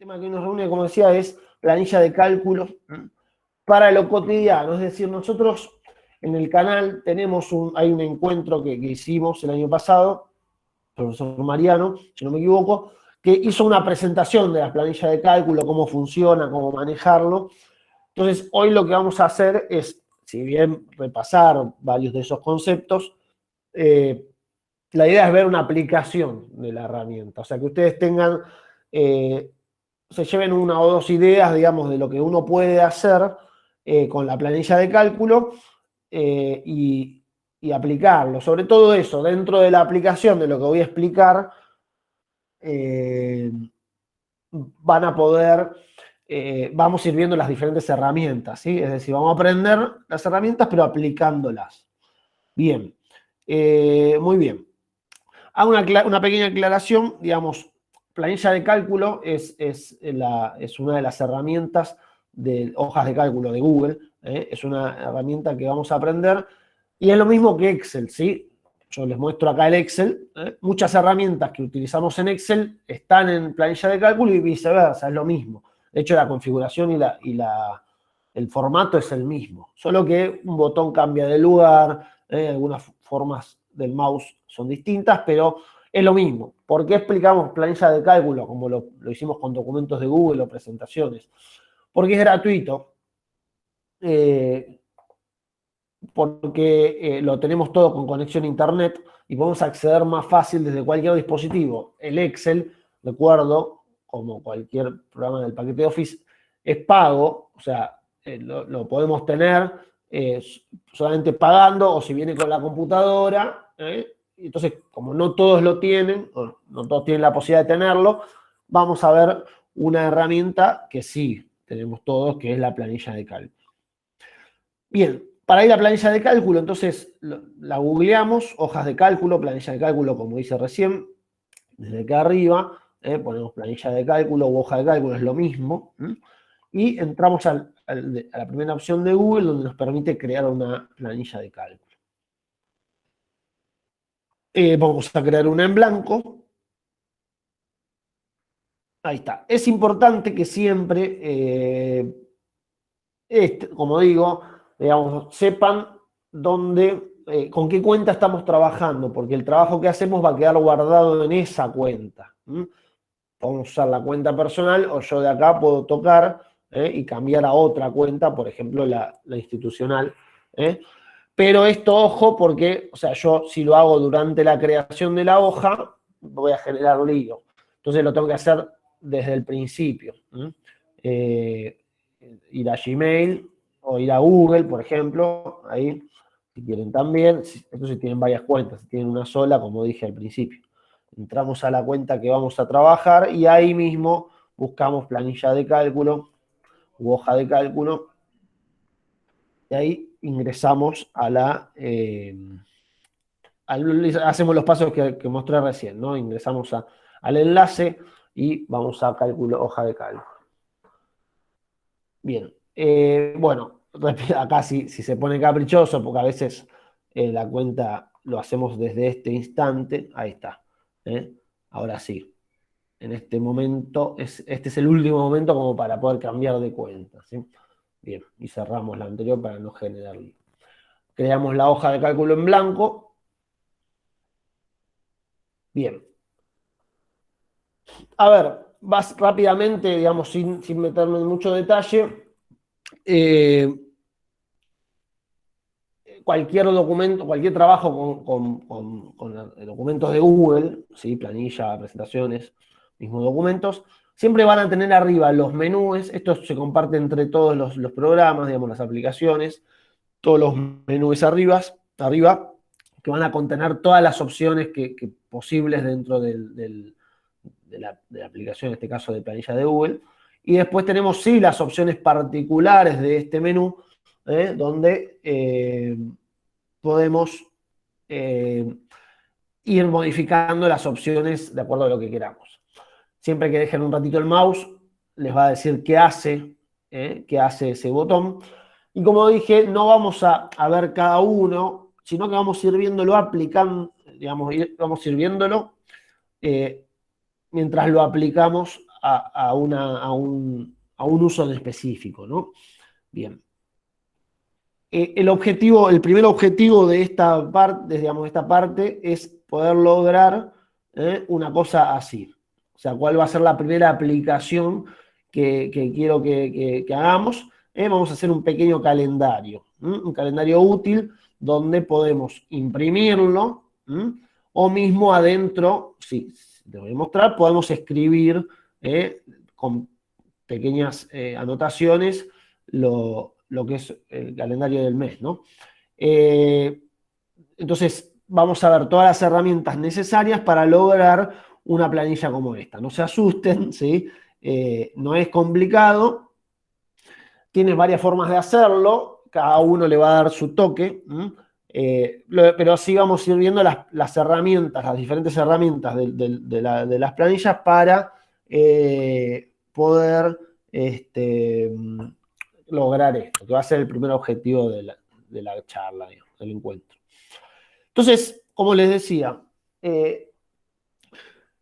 tema que nos reúne, como decía, es planilla de cálculo para lo cotidiano. Es decir, nosotros en el canal hay un encuentro que hicimos el año pasado, profesor Mariano, si no me equivoco, que hizo una presentación de la planilla de cálculo, cómo funciona, cómo manejarlo. Entonces, hoy lo que vamos a hacer es, si bien repasar varios de esos conceptos, la idea es ver una aplicación de la herramienta. O sea, que ustedes tengan, se lleven una o dos ideas, digamos, de lo que uno puede hacer con la planilla de cálculo y aplicarlo. Sobre todo eso, dentro de la aplicación de lo que voy a explicar, van a poder, vamos a ir viendo las diferentes herramientas, ¿sí? Es decir, vamos a aprender las herramientas, pero aplicándolas. Bien, muy bien. Hago una pequeña aclaración, digamos, planilla de cálculo es una de las herramientas de hojas de cálculo de Google, es una herramienta que vamos a aprender y es lo mismo que Excel, ¿sí? Yo les muestro acá el Excel. Muchas herramientas que utilizamos en Excel están en planilla de cálculo y viceversa, es lo mismo. De hecho, la configuración el formato es el mismo, solo que un botón cambia de lugar, algunas formas del mouse son distintas, pero es lo mismo. ¿Por qué explicamos planilla de cálculo como lo hicimos con documentos de Google o presentaciones? Porque es gratuito. Porque lo tenemos todo con conexión a internet y podemos acceder más fácil desde cualquier dispositivo. El Excel, recuerdo, como cualquier programa del paquete de Office, es pago, o sea, lo podemos tener solamente pagando o si viene con la computadora. Entonces, como no todos lo tienen, o no todos tienen la posibilidad de tenerlo, vamos a ver una herramienta que sí tenemos todos, que es la planilla de cálculo. Bien, para ir a planilla de cálculo, entonces la googleamos, hojas de cálculo, planilla de cálculo, como dice recién, desde acá arriba, ponemos planilla de cálculo u hoja de cálculo, es lo mismo, y entramos a la primera opción de Google, donde nos permite crear una planilla de cálculo. Vamos a crear una en blanco. Ahí está. Es importante que siempre, como digo, digamos, sepan con qué cuenta estamos trabajando, porque el trabajo que hacemos va a quedar guardado en esa cuenta. Podemos usar la cuenta personal o yo de acá puedo tocar y cambiar a otra cuenta, por ejemplo, la institucional. Pero esto, ojo, porque, o sea, yo si lo hago durante la creación de la hoja, voy a generar lío. Entonces lo tengo que hacer desde el principio. Ir a Gmail o ir a Google, por ejemplo, ahí, si quieren también. Entonces tienen varias cuentas, si tienen una sola, como dije al principio. Entramos a la cuenta que vamos a trabajar y ahí mismo buscamos planilla de cálculo u hoja de cálculo. Y ahí ingresamos hacemos los pasos que mostré recién, ¿no? Ingresamos al enlace y vamos a cálculo, hoja de cálculo. Bien, bueno, acá si se pone caprichoso, porque a veces la cuenta lo hacemos desde este instante, ahí está. Ahora sí, en este momento, este es el último momento como para poder cambiar de cuenta, ¿sí? Bien, y cerramos la anterior para no generar lío. Creamos la hoja de cálculo en blanco. Bien. A ver, vas rápidamente, digamos, sin meterme en mucho detalle. Cualquier documento, cualquier trabajo con documentos de Google, ¿sí? Planilla, presentaciones, mismos documentos, siempre van a tener arriba los menús. Esto se comparte entre todos los programas, digamos, las aplicaciones, todos los menús arriba, que van a contener todas las opciones posibles dentro de la aplicación, en este caso de planilla de Google. Y después tenemos, sí, las opciones particulares de este menú, donde podemos ir modificando las opciones de acuerdo a lo que queramos. Siempre que dejen un ratito el mouse, les va a decir qué hace ese botón. Y como dije, no vamos a ver cada uno, sino que vamos a ir viéndolo aplicando, digamos, vamos a ir viéndolo mientras lo aplicamos a un uso en específico, ¿no? Bien. El primer objetivo de esta parte, digamos, esta parte es poder lograr una cosa así. O sea, cuál va a ser la primera aplicación que quiero que hagamos. Vamos a hacer un pequeño calendario, un calendario útil donde podemos imprimirlo, o mismo adentro, sí, te voy a mostrar, podemos escribir con pequeñas anotaciones lo que es el calendario del mes, ¿no? Eh, entonces, vamos a ver todas las herramientas necesarias para lograr una planilla como esta. No se asusten, ¿sí? No es complicado, tiene varias formas de hacerlo, cada uno le va a dar su toque, pero así vamos a ir viendo las herramientas, las diferentes herramientas de las planillas para poder lograr esto, que va a ser el primer objetivo de la charla, digamos, del encuentro. Entonces, como les decía,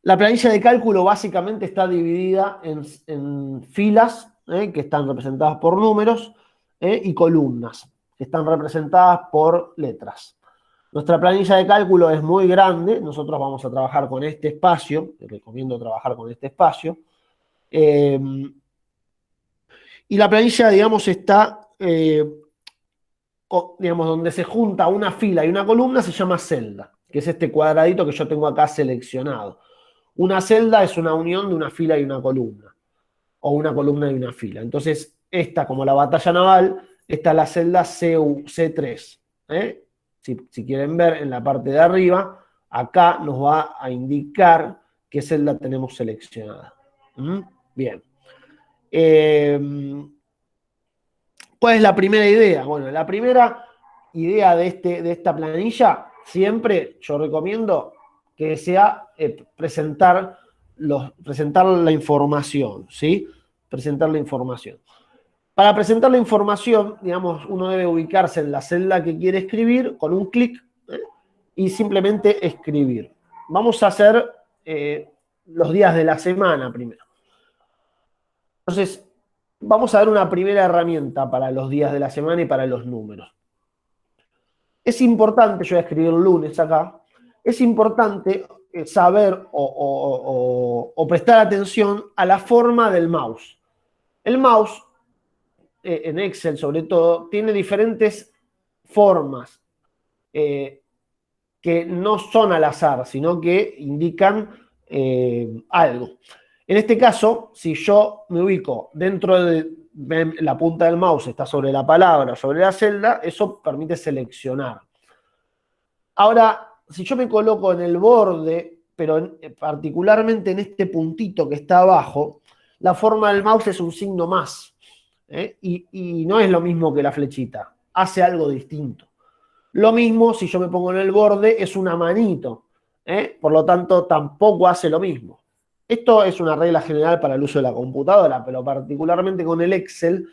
la planilla de cálculo básicamente está dividida en filas que están representadas por números y columnas que están representadas por letras. Nuestra planilla de cálculo es muy grande, nosotros vamos a trabajar con este espacio, les recomiendo trabajar con este espacio. Y la planilla, digamos, está, digamos, donde se junta una fila y una columna se llama celda, que es este cuadradito que yo tengo acá seleccionado. Una celda es una unión de una fila y una columna, o una columna y una fila. Entonces, esta, como la batalla naval, esta es la celda C3. Si quieren ver en la parte de arriba, acá nos va a indicar qué celda tenemos seleccionada. Bien. ¿Cuál es la primera idea? Bueno, la primera idea de esta planilla, siempre yo recomiendo que sea presentar la información, ¿sí? Presentar la información. Para presentar la información, digamos, uno debe ubicarse en la celda que quiere escribir con un clic y simplemente escribir. Vamos a hacer los días de la semana primero. Entonces, vamos a ver una primera herramienta para los días de la semana y para los números. Es importante, yo voy a escribir lunes acá, es importante saber o prestar atención a la forma del mouse. El mouse, en Excel sobre todo, tiene diferentes formas que no son al azar, sino que indican algo. En este caso, si yo me ubico dentro de la punta del mouse, está sobre la palabra, sobre la celda, eso permite seleccionar. Ahora, si yo me coloco en el borde, pero particularmente en este puntito que está abajo, la forma del mouse es un signo más. Y no es lo mismo que la flechita, hace algo distinto. Lo mismo si yo me pongo en el borde, es una manito. Por lo tanto, tampoco hace lo mismo. Esto es una regla general para el uso de la computadora, pero particularmente con el Excel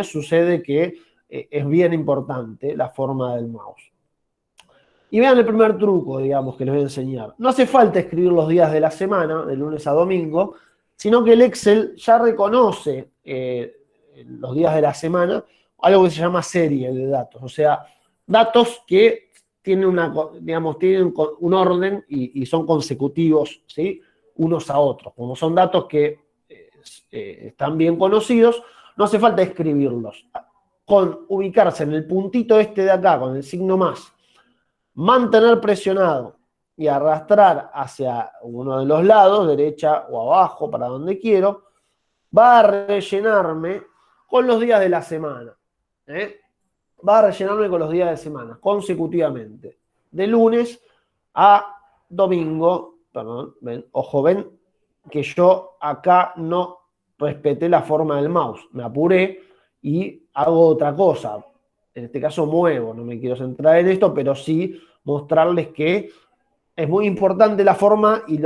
sucede que es bien importante la forma del mouse. Y vean el primer truco, digamos, que les voy a enseñar. No hace falta escribir los días de la semana, de lunes a domingo, sino que el Excel ya reconoce los días de la semana, algo que se llama serie de datos. O sea, datos que tienen, tienen un orden y son consecutivos, ¿sí? Unos a otros. Como son datos que están bien conocidos, no hace falta escribirlos. Con ubicarse en el puntito este de acá, con el signo más, mantener presionado y arrastrar hacia uno de los lados, derecha o abajo, para donde quiero, va a rellenarme con los días de la semana. Va a rellenarme con los días de semana, consecutivamente. De lunes a domingo, perdón, ven, ojo, ven que yo acá no respeté la forma del mouse. Me apuré y hago otra cosa. En este caso muevo, no me quiero centrar en esto, pero sí mostrarles que es muy importante la forma y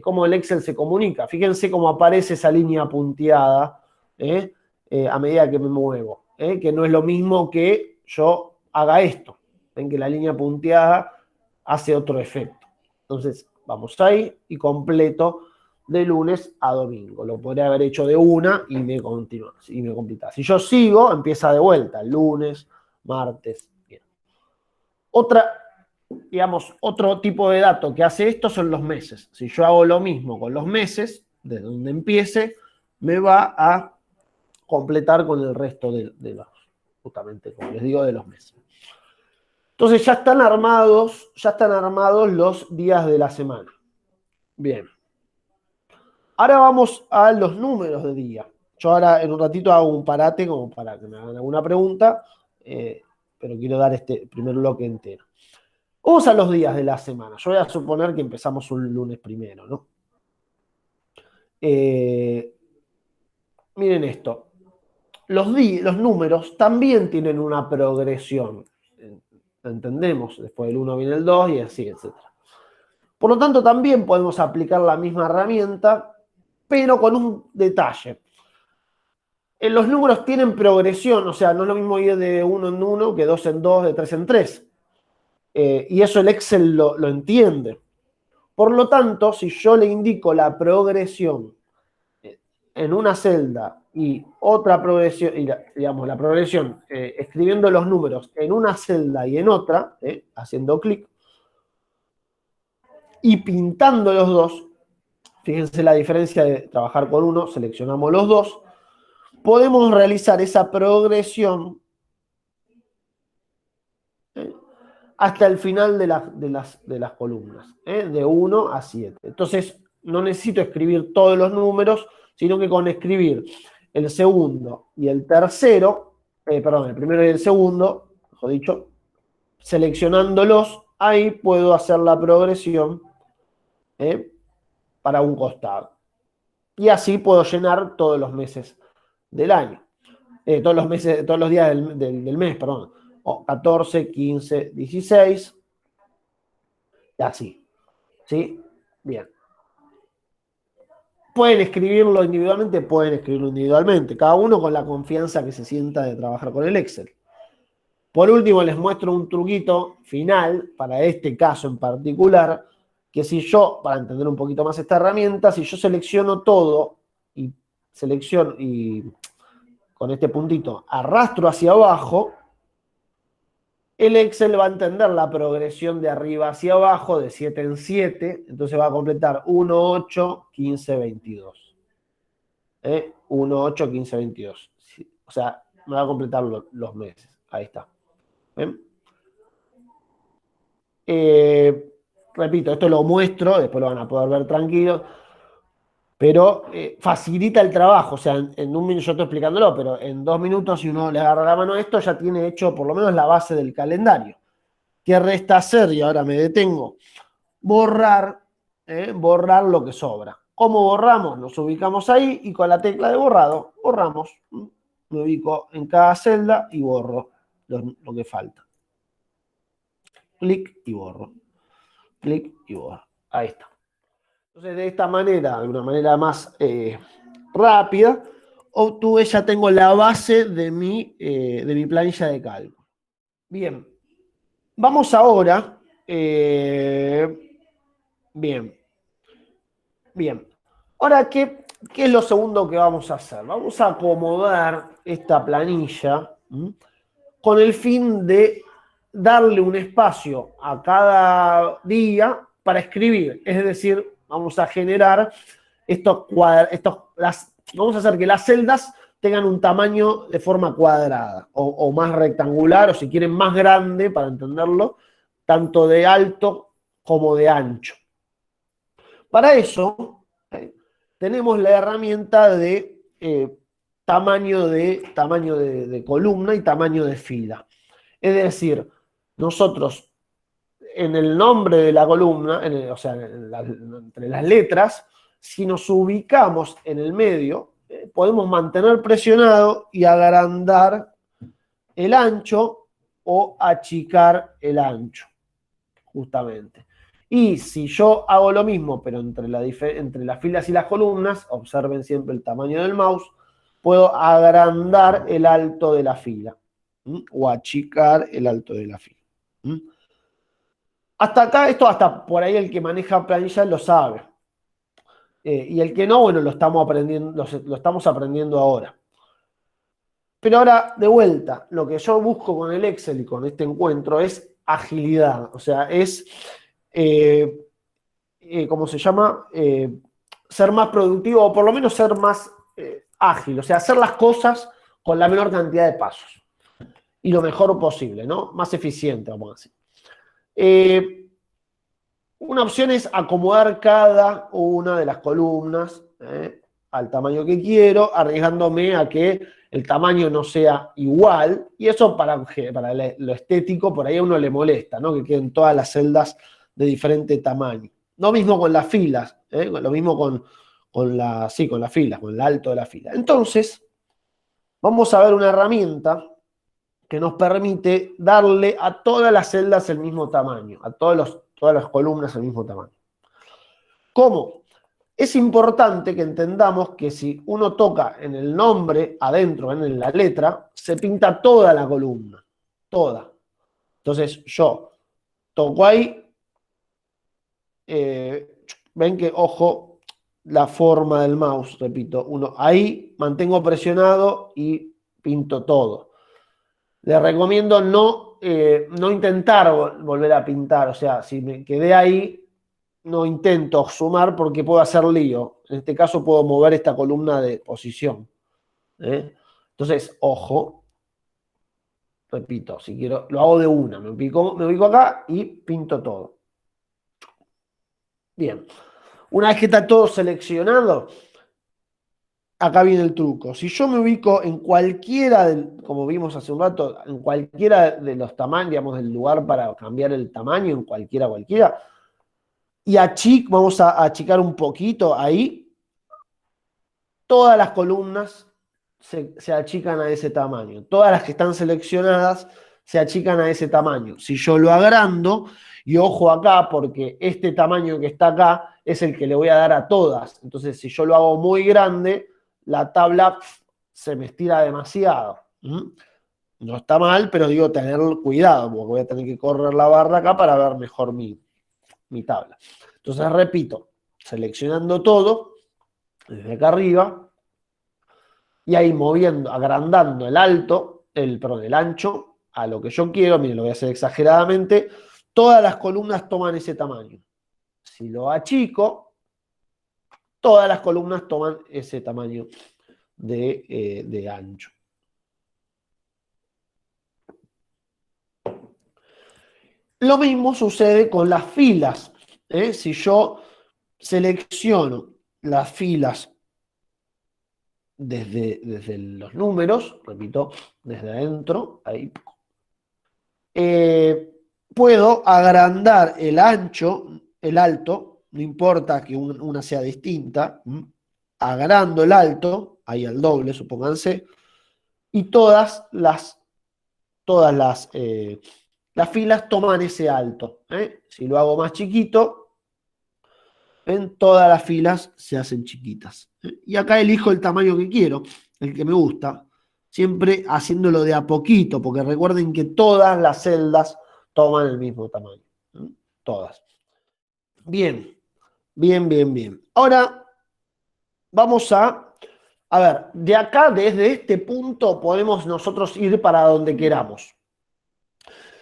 cómo el Excel se comunica. Fíjense cómo aparece esa línea punteada a medida que me muevo, que no es lo mismo que yo haga esto. Ven que la línea punteada hace otro efecto. Entonces, vamos ahí y completo de lunes a domingo. Lo podría haber hecho de una y me continúa, y me completa. Si yo sigo, empieza de vuelta, lunes, martes. Bien. Otro tipo de dato que hace esto son los meses. Si yo hago lo mismo con los meses, de donde empiece, me va a completar con el resto de los, justamente, como les digo, de los meses. Entonces ya están armados los días de la semana. Bien. Ahora vamos a los números de día. Yo ahora en un ratito hago un parate como para que me hagan alguna pregunta, pero quiero dar este primer bloque entero. Vamos a los días de la semana. Yo voy a suponer que empezamos un lunes primero, ¿no? Miren esto. Los números también tienen una progresión. Entendemos, después del 1 viene el 2 y así, etc. Por lo tanto, también podemos aplicar la misma herramienta, pero con un detalle. Los números tienen progresión, o sea, no es lo mismo ir de 1 en 1 que 2 en 2, de 3 en 3. Y eso el Excel lo entiende. Por lo tanto, si yo le indico la progresión en una celda y otra progresión, y digamos, la progresión escribiendo los números en una celda y en otra, haciendo clic, y pintando los dos, fíjense la diferencia de trabajar con uno, seleccionamos los dos, podemos realizar esa progresión hasta el final de las columnas, de 1 a 7. Entonces, no necesito escribir todos los números, sino que con escribir el segundo y el tercero, el primero y el segundo, mejor dicho, seleccionándolos, ahí puedo hacer la progresión para un costado. Y así puedo llenar todos los meses del año. Todos los días del mes, perdón. 14, 15, 16. Y así. ¿Sí? Bien. Pueden escribirlo individualmente, cada uno con la confianza que se sienta de trabajar con el Excel. Por último, les muestro un truquito final para este caso en particular, que si yo, para entender un poquito más esta herramienta, si yo selecciono todo y con este puntito arrastro hacia abajo, el Excel va a entender la progresión de arriba hacia abajo, de 7 en 7, entonces va a completar 1, 8, 15, 22. 1, 8, 15, 22. O sea, me va a completar los meses. Ahí está. ¿Ven? Repito, esto lo muestro, después lo van a poder ver tranquilo, pero facilita el trabajo. O sea, en un minuto yo estoy explicándolo, pero en 2 minutos, si uno le agarra la mano a esto, ya tiene hecho por lo menos la base del calendario. ¿Qué resta hacer? Y ahora me detengo. Borrar lo que sobra. ¿Cómo borramos? Nos ubicamos ahí y con la tecla de borrado, borramos. Me ubico en cada celda y borro lo que falta. Clic y borro. Clic y borro. Ahí está. Entonces, de esta manera, de una manera más rápida, ya tengo la base de mi planilla de cálculo. Bien. Vamos ahora. Bien. Ahora, ¿qué es lo segundo que vamos a hacer? Vamos a acomodar esta planilla con el fin de darle un espacio a cada día para escribir. Es decir, vamos a generar vamos a hacer que las celdas tengan un tamaño de forma cuadrada o más rectangular, o si quieren más grande, para entenderlo, tanto de alto como de ancho. Para eso, tenemos la herramienta de tamaño de columna y tamaño de fila. Es decir, nosotros en el nombre de la columna, o sea, entre las letras, si nos ubicamos en el medio, podemos mantener presionado y agrandar el ancho o achicar el ancho, justamente. Y si yo hago lo mismo, pero entre las filas y las columnas, observen siempre el tamaño del mouse, puedo agrandar el alto de la fila o achicar el alto de la fila. Hasta acá, esto hasta por ahí el que maneja planillas lo sabe. Y el que no, bueno, lo estamos aprendiendo, lo estamos aprendiendo ahora. Pero ahora, de vuelta, lo que yo busco con el Excel y con este encuentro es agilidad. O sea, es, ¿cómo se llama? Ser más productivo o por lo menos ser más ágil. O sea, hacer las cosas con la menor cantidad de pasos. Y lo mejor posible, ¿no? Más eficiente, vamos a decir. Una opción es acomodar cada una de las columnas al tamaño que quiero, arriesgándome a que el tamaño no sea igual. Y eso para lo estético, por ahí a uno le molesta, ¿no? Que queden todas las celdas de diferente tamaño. Lo mismo con las filas, lo mismo con las filas, con el alto de la fila. Entonces, vamos a ver una herramienta que nos permite darle a todas las celdas el mismo tamaño, a todas las columnas el mismo tamaño. ¿Cómo? Es importante que entendamos que si uno toca en el nombre adentro, en la letra, se pinta toda la columna, toda. Entonces yo toco ahí, ven que, ojo, la forma del mouse, repito, uno ahí mantengo presionado y pinto todo. Les recomiendo no intentar volver a pintar, o sea, si me quedé ahí, no intento sumar porque puedo hacer lío. En este caso puedo mover esta columna de posición. Entonces, ojo, repito, si quiero, lo hago de una, me ubico acá y pinto todo. Bien, una vez que está todo seleccionado, acá viene el truco. Si yo me ubico en cualquiera, como vimos hace un rato, en cualquiera de los tamaños, digamos, del lugar para cambiar el tamaño, en cualquiera, y vamos a achicar un poquito ahí, todas las columnas se achican a ese tamaño. Todas las que están seleccionadas se achican a ese tamaño. Si yo lo agrando, y ojo acá, porque este tamaño que está acá es el que le voy a dar a todas. Entonces, si yo lo hago muy grande, la tabla se me estira demasiado. No está mal, pero digo tener cuidado, porque voy a tener que correr la barra acá para ver mejor mi tabla. Entonces, repito, seleccionando todo, desde acá arriba, y ahí moviendo, agrandando el ancho a lo que yo quiero, miren, lo voy a hacer exageradamente, todas las columnas toman ese tamaño. Si lo achico, todas las columnas toman ese tamaño de ancho. Lo mismo sucede con las filas. Si yo selecciono las filas desde los números, repito, desde adentro, ahí, puedo agrandar el ancho, el alto, no importa que una sea distinta, agrando el alto, ahí al doble, supónganse, y las filas toman ese alto. Si lo hago más chiquito, ¿ven? Todas las filas se hacen chiquitas. Y acá elijo el tamaño que quiero, el que me gusta, siempre haciéndolo de a poquito, porque recuerden que todas las celdas toman el mismo tamaño. Todas. Bien, bien, bien, bien. Ahora vamos a ver, de acá, desde este punto, podemos nosotros ir para donde queramos.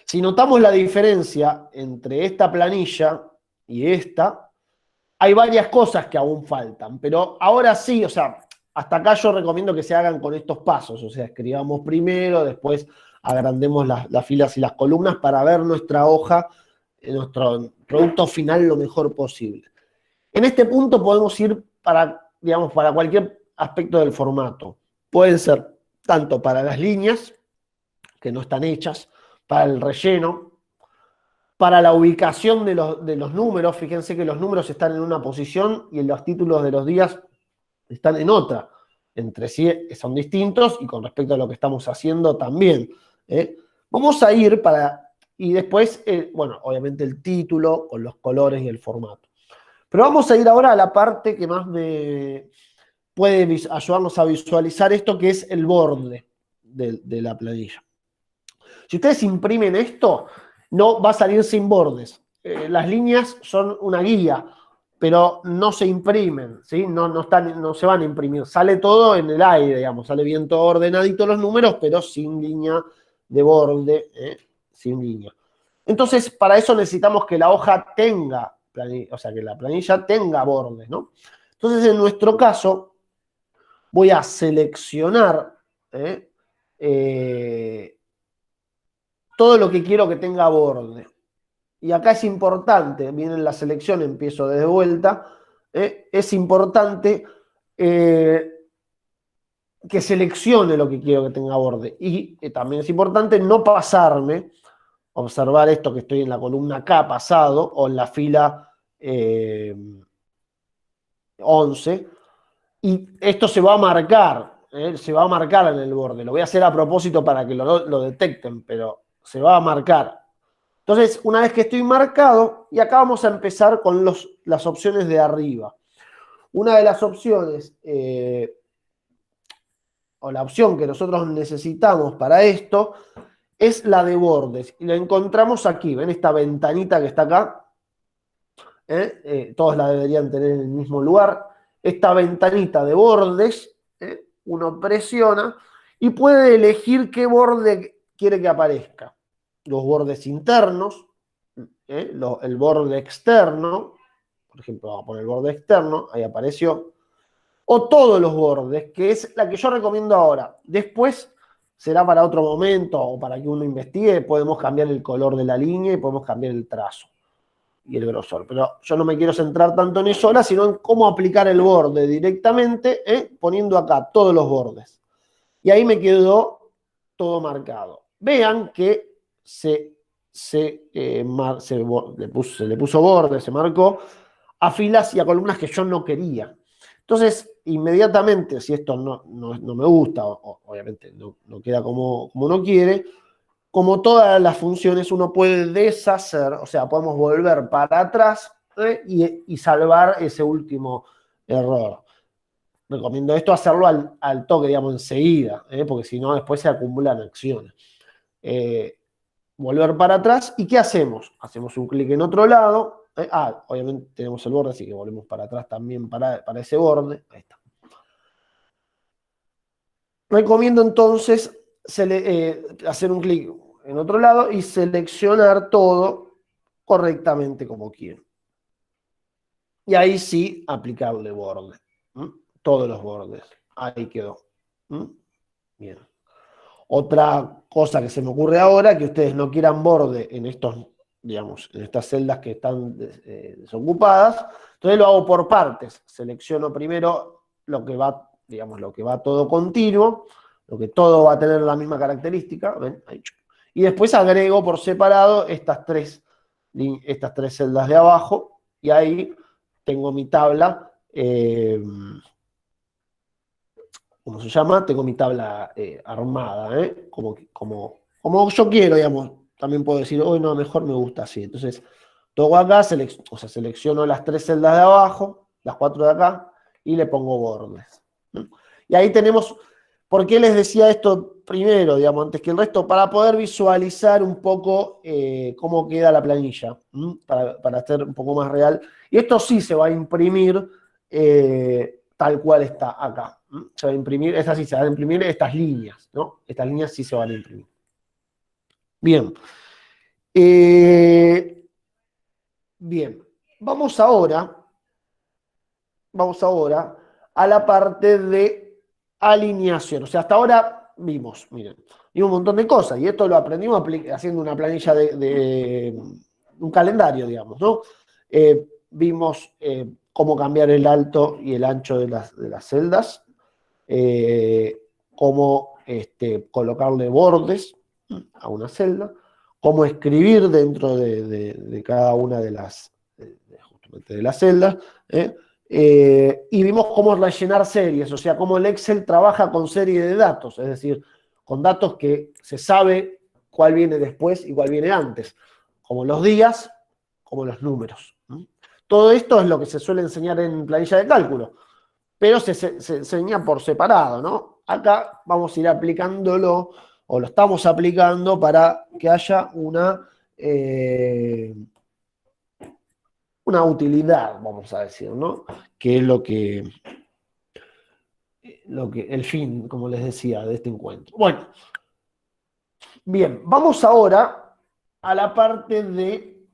Si notamos la diferencia entre esta planilla y esta, hay varias cosas que aún faltan, pero ahora sí, o sea, hasta acá yo recomiendo que se hagan con estos pasos, o sea, escribamos primero, después agrandemos las filas y las columnas para ver nuestra hoja, nuestro producto final lo mejor posible. En este punto podemos ir digamos, para cualquier aspecto del formato. Pueden ser tanto para las líneas, que no están hechas, para el relleno, para la ubicación de los números. Fíjense que los números están en una posición y los títulos de los días están en otra. Entre sí son distintos y con respecto a lo que estamos haciendo también. Vamos a ir y después, bueno, obviamente el título con los colores y el formato. Pero vamos a ir ahora a la parte que más me puede ayudarnos a visualizar esto, que es el borde de la planilla. Si ustedes imprimen esto, no va a salir sin bordes. Las líneas son una guía. pero no se imprimen, ¿sí? No se van a imprimir. Sale todo en el aire, digamos, sale bien todo ordenadito los números, pero sin línea de borde, sin línea. Entonces, para eso necesitamos que la hoja tenga, o sea, que la planilla tenga bordes, ¿no? Entonces, en nuestro caso, voy a seleccionar todo lo que quiero que tenga borde. Y acá es importante, viene la selección, empiezo desde vuelta, es importante que seleccione lo que quiero que tenga borde. Y también es importante no pasarme, observar esto que estoy en la columna K pasado o en la fila 11, y esto se va a marcar en el borde. Lo voy a hacer a propósito para que lo detecten, pero se va a marcar. Entonces, una vez que estoy marcado, y acá vamos a empezar con las opciones de arriba. Una de las opciones, o la opción que nosotros necesitamos para esto, es la de bordes. Y la encontramos aquí, ¿ven esta ventanita que está acá? Todos la deberían tener en el mismo lugar. Esta ventanita de bordes, uno presiona y puede elegir qué borde quiere que aparezca. Los bordes internos, el borde externo, por ejemplo, vamos a poner el borde externo, ahí apareció, o todos los bordes, que es la que yo recomiendo ahora. Después será para otro momento o para que uno investigue, podemos cambiar el color de la línea y podemos cambiar el trazo y el grosor. Pero yo no me quiero centrar tanto en eso ahora, sino en cómo aplicar el borde directamente, poniendo acá todos los bordes. Y ahí me quedó todo marcado. Vean que le puso borde, se marcó a filas y a columnas que yo no quería. Entonces, inmediatamente, si esto no me gusta, obviamente no queda como uno quiere, como todas las funciones, uno puede deshacer, o sea, podemos volver para atrás y salvar ese último error. Recomiendo esto hacerlo al toque, digamos, enseguida, porque si no, después se acumulan acciones. Volver para atrás, ¿y qué hacemos? Hacemos un clic en otro lado. Obviamente tenemos el borde, así que volvemos para atrás también para ese borde. Ahí está. Recomiendo entonces hacer un clic en otro lado y seleccionar todo correctamente como quiero. Y ahí sí aplicarle borde. Todos los bordes. Ahí quedó. Bien. Otra cosa que se me ocurre ahora, que ustedes no quieran borde en estos, digamos, en estas celdas que están desocupadas, entonces lo hago por partes. Selecciono primero lo que va, digamos, lo que va todo continuo, lo que todo va a tener la misma característica, ¿ven? Ahí. Y después agrego por separado estas tres celdas de abajo, y ahí tengo mi tabla, ¿cómo se llama? Tengo mi tabla armada, como yo quiero, digamos. También puedo decir, hoy no, mejor me gusta así. Entonces, toco acá, selecciono las tres celdas de abajo, las cuatro de acá, y le pongo bordes. Y ahí tenemos, ¿por qué les decía esto primero, digamos, antes que el resto? Para poder visualizar un poco cómo queda la planilla, para ser un poco más real. Y esto sí se va a imprimir tal cual está acá. Se va a imprimir, estas sí se van a imprimir estas líneas, ¿no? Estas líneas sí se van a imprimir. Bien. Bien. Vamos ahora a la parte de alineación. O sea, hasta ahora vimos, miren, un montón de cosas. Y esto lo aprendimos haciendo una planilla de un calendario, digamos, ¿no? Vimos cómo cambiar el alto y el ancho de las celdas. Cómo colocarle bordes a una celda, cómo escribir dentro de cada una justamente de las celdas, y vimos cómo rellenar series, o sea, cómo el Excel trabaja con serie de datos, es decir, con datos que se sabe cuál viene después y cuál viene antes, como los días, como los números. Todo esto es lo que se suele enseñar en planilla de cálculo, pero se enseña por separado, ¿no? Acá vamos a ir aplicándolo, o lo estamos aplicando para que haya una una utilidad, vamos a decir, ¿no? Que es el fin, como les decía, de este encuentro. Bueno, bien, vamos ahora a la parte de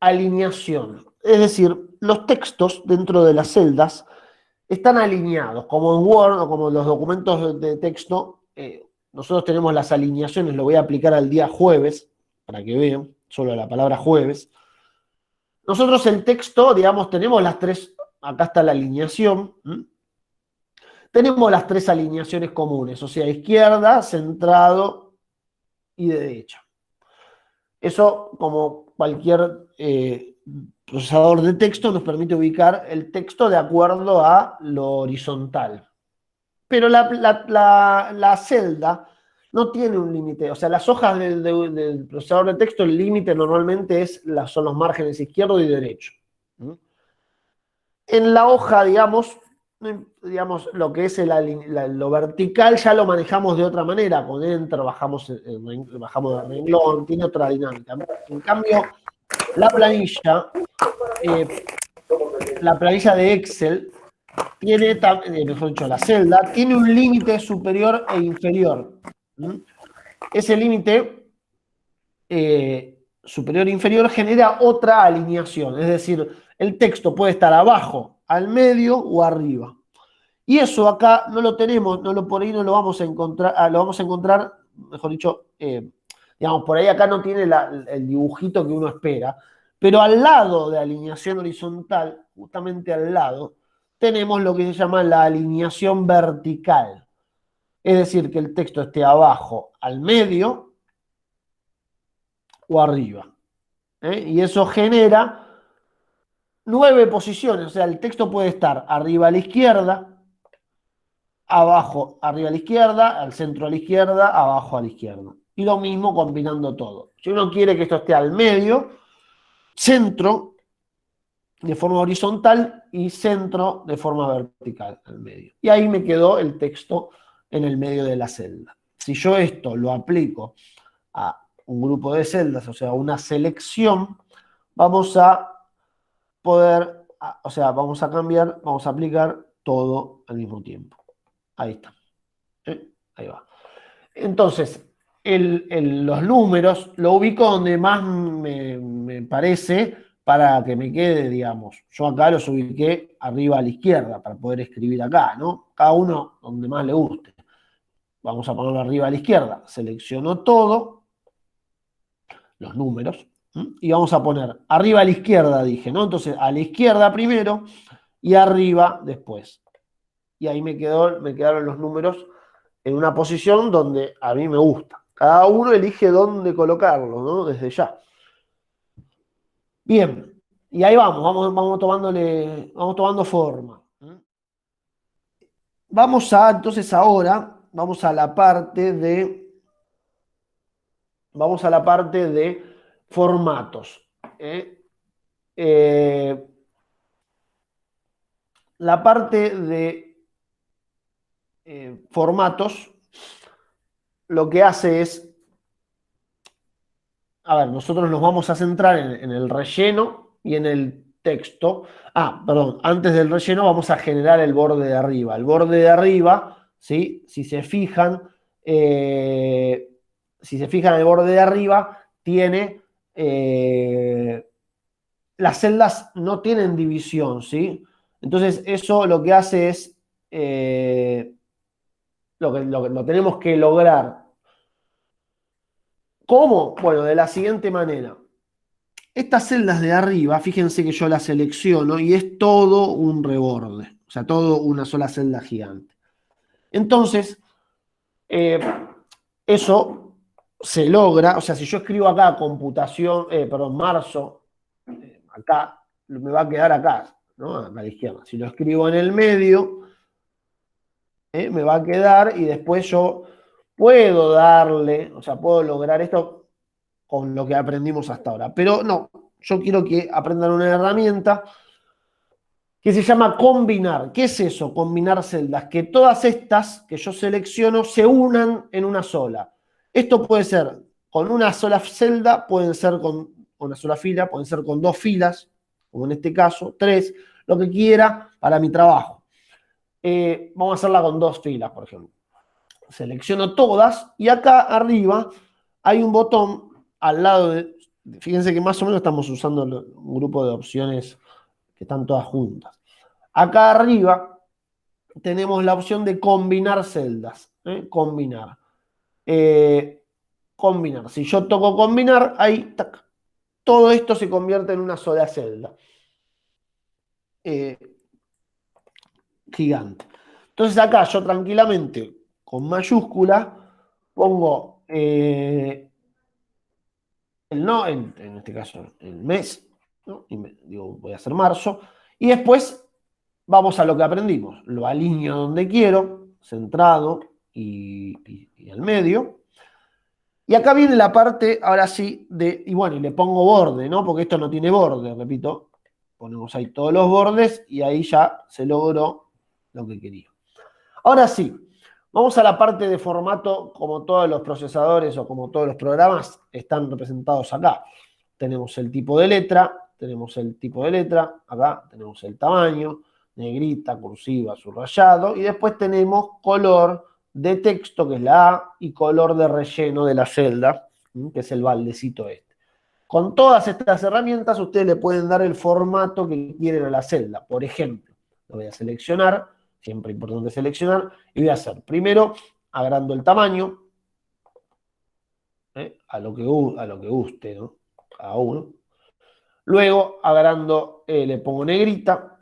alineación. Es decir, los textos dentro de las celdas están alineados, como en Word o como en los documentos de texto. Nosotros tenemos las alineaciones, lo voy a aplicar al día jueves, para que vean, solo la palabra jueves. Nosotros el texto, digamos, tenemos las tres, acá está la alineación, tenemos las tres alineaciones comunes, o sea, izquierda, centrado y derecha. Eso, como cualquier procesador de texto, nos permite ubicar el texto de acuerdo a lo horizontal. Pero la celda no tiene un límite. O sea, las hojas del procesador de texto, el límite normalmente son los márgenes izquierdo y derecho. En la hoja, digamos, lo que es lo vertical ya lo manejamos de otra manera. Con Enter bajamos de renglón, tiene otra dinámica. En cambio, la planilla de Excel tiene, mejor dicho, la celda, tiene un límite superior e inferior. Ese límite superior e inferior genera otra alineación, es decir, el texto puede estar abajo, al medio o arriba. Y eso acá no lo tenemos, por ahí no lo vamos a encontrar, mejor dicho, digamos, por ahí acá no tiene el dibujito que uno espera, pero al lado de alineación horizontal, justamente al lado, tenemos lo que se llama la alineación vertical. Es decir, que el texto esté abajo, al medio o arriba. Y eso genera 9 posiciones. O sea, el texto puede estar arriba a la izquierda, abajo arriba a la izquierda, al centro a la izquierda, abajo a la izquierda. Y lo mismo combinando todo. Si uno quiere que esto esté al medio, centro de forma horizontal y centro de forma vertical al medio. Y ahí me quedó el texto en el medio de la celda. Si yo esto lo aplico a un grupo de celdas, o sea, una selección, vamos a poder, o sea, vamos a aplicar todo al mismo tiempo. Ahí está. Ahí va. Entonces, los números lo ubico donde más me parece para que me quede, digamos. Yo acá los ubiqué arriba a la izquierda para poder escribir acá, ¿no? Cada uno donde más le guste. Vamos a ponerlo arriba a la izquierda. Selecciono todo, los números, y vamos a poner arriba a la izquierda, dije, ¿no? Entonces, a la izquierda primero y arriba después. Y ahí me quedaron los números en una posición donde a mí me gusta. Cada uno elige dónde colocarlo, ¿no? Desde ya. Bien, y ahí vamos tomando forma. Entonces ahora, vamos a la parte de formatos. La parte de formatos lo que hace es, a ver, nosotros nos vamos a centrar en el relleno y en el texto. Perdón, antes del relleno vamos a generar el borde de arriba. El borde de arriba, ¿sí? Si se fijan, el borde de arriba tiene, las celdas no tienen división, ¿sí? Entonces eso lo que hace es, lo tenemos que lograr. ¿Cómo? Bueno, de la siguiente manera. Estas celdas de arriba, fíjense que yo las selecciono y es todo un reborde, o sea, todo una sola celda gigante. Entonces, eso se logra, o sea, si yo escribo acá marzo, acá, me va a quedar acá, ¿no? A la izquierda. Si lo escribo en el medio, me va a quedar y después yo puedo darle, o sea, puedo lograr esto con lo que aprendimos hasta ahora. Pero no, yo quiero que aprendan una herramienta que se llama combinar. ¿Qué es eso? Combinar celdas. Que todas estas que yo selecciono se unan en una sola. Esto puede ser con una sola celda, pueden ser con una sola fila, pueden ser con dos filas, como en este caso, 3, lo que quiera para mi trabajo. Vamos a hacerla con 2 filas, por ejemplo. Selecciono todas y acá arriba hay un botón al lado de... Fíjense que más o menos estamos usando un grupo de opciones que están todas juntas. Acá arriba tenemos la opción de combinar celdas. Combinar. Combinar. Si yo toco combinar, ahí tac, todo esto se convierte en una sola celda. Gigante. Entonces acá yo tranquilamente, con mayúscula, pongo no, en este caso el mes, ¿no? Y digo, voy a hacer marzo, y después vamos a lo que aprendimos. Lo alineo donde quiero, centrado y al medio. Y acá viene la parte, ahora sí, y bueno, y le pongo borde, ¿no? Porque esto no tiene borde, repito. Ponemos ahí todos los bordes y ahí ya se logró lo que quería. Ahora sí, vamos a la parte de formato, como todos los procesadores o como todos los programas están representados acá. Tenemos el tipo de letra, acá tenemos el tamaño, negrita, cursiva, subrayado, y después tenemos color de texto, que es la A, y color de relleno de la celda, que es el baldecito este. Con todas estas herramientas ustedes le pueden dar el formato que quieren a la celda. Por ejemplo, lo voy a seleccionar, siempre importante seleccionar, y voy a hacer, primero, agrando el tamaño, a lo que guste, ¿no? Cada uno. Luego, agrando, le pongo negrita.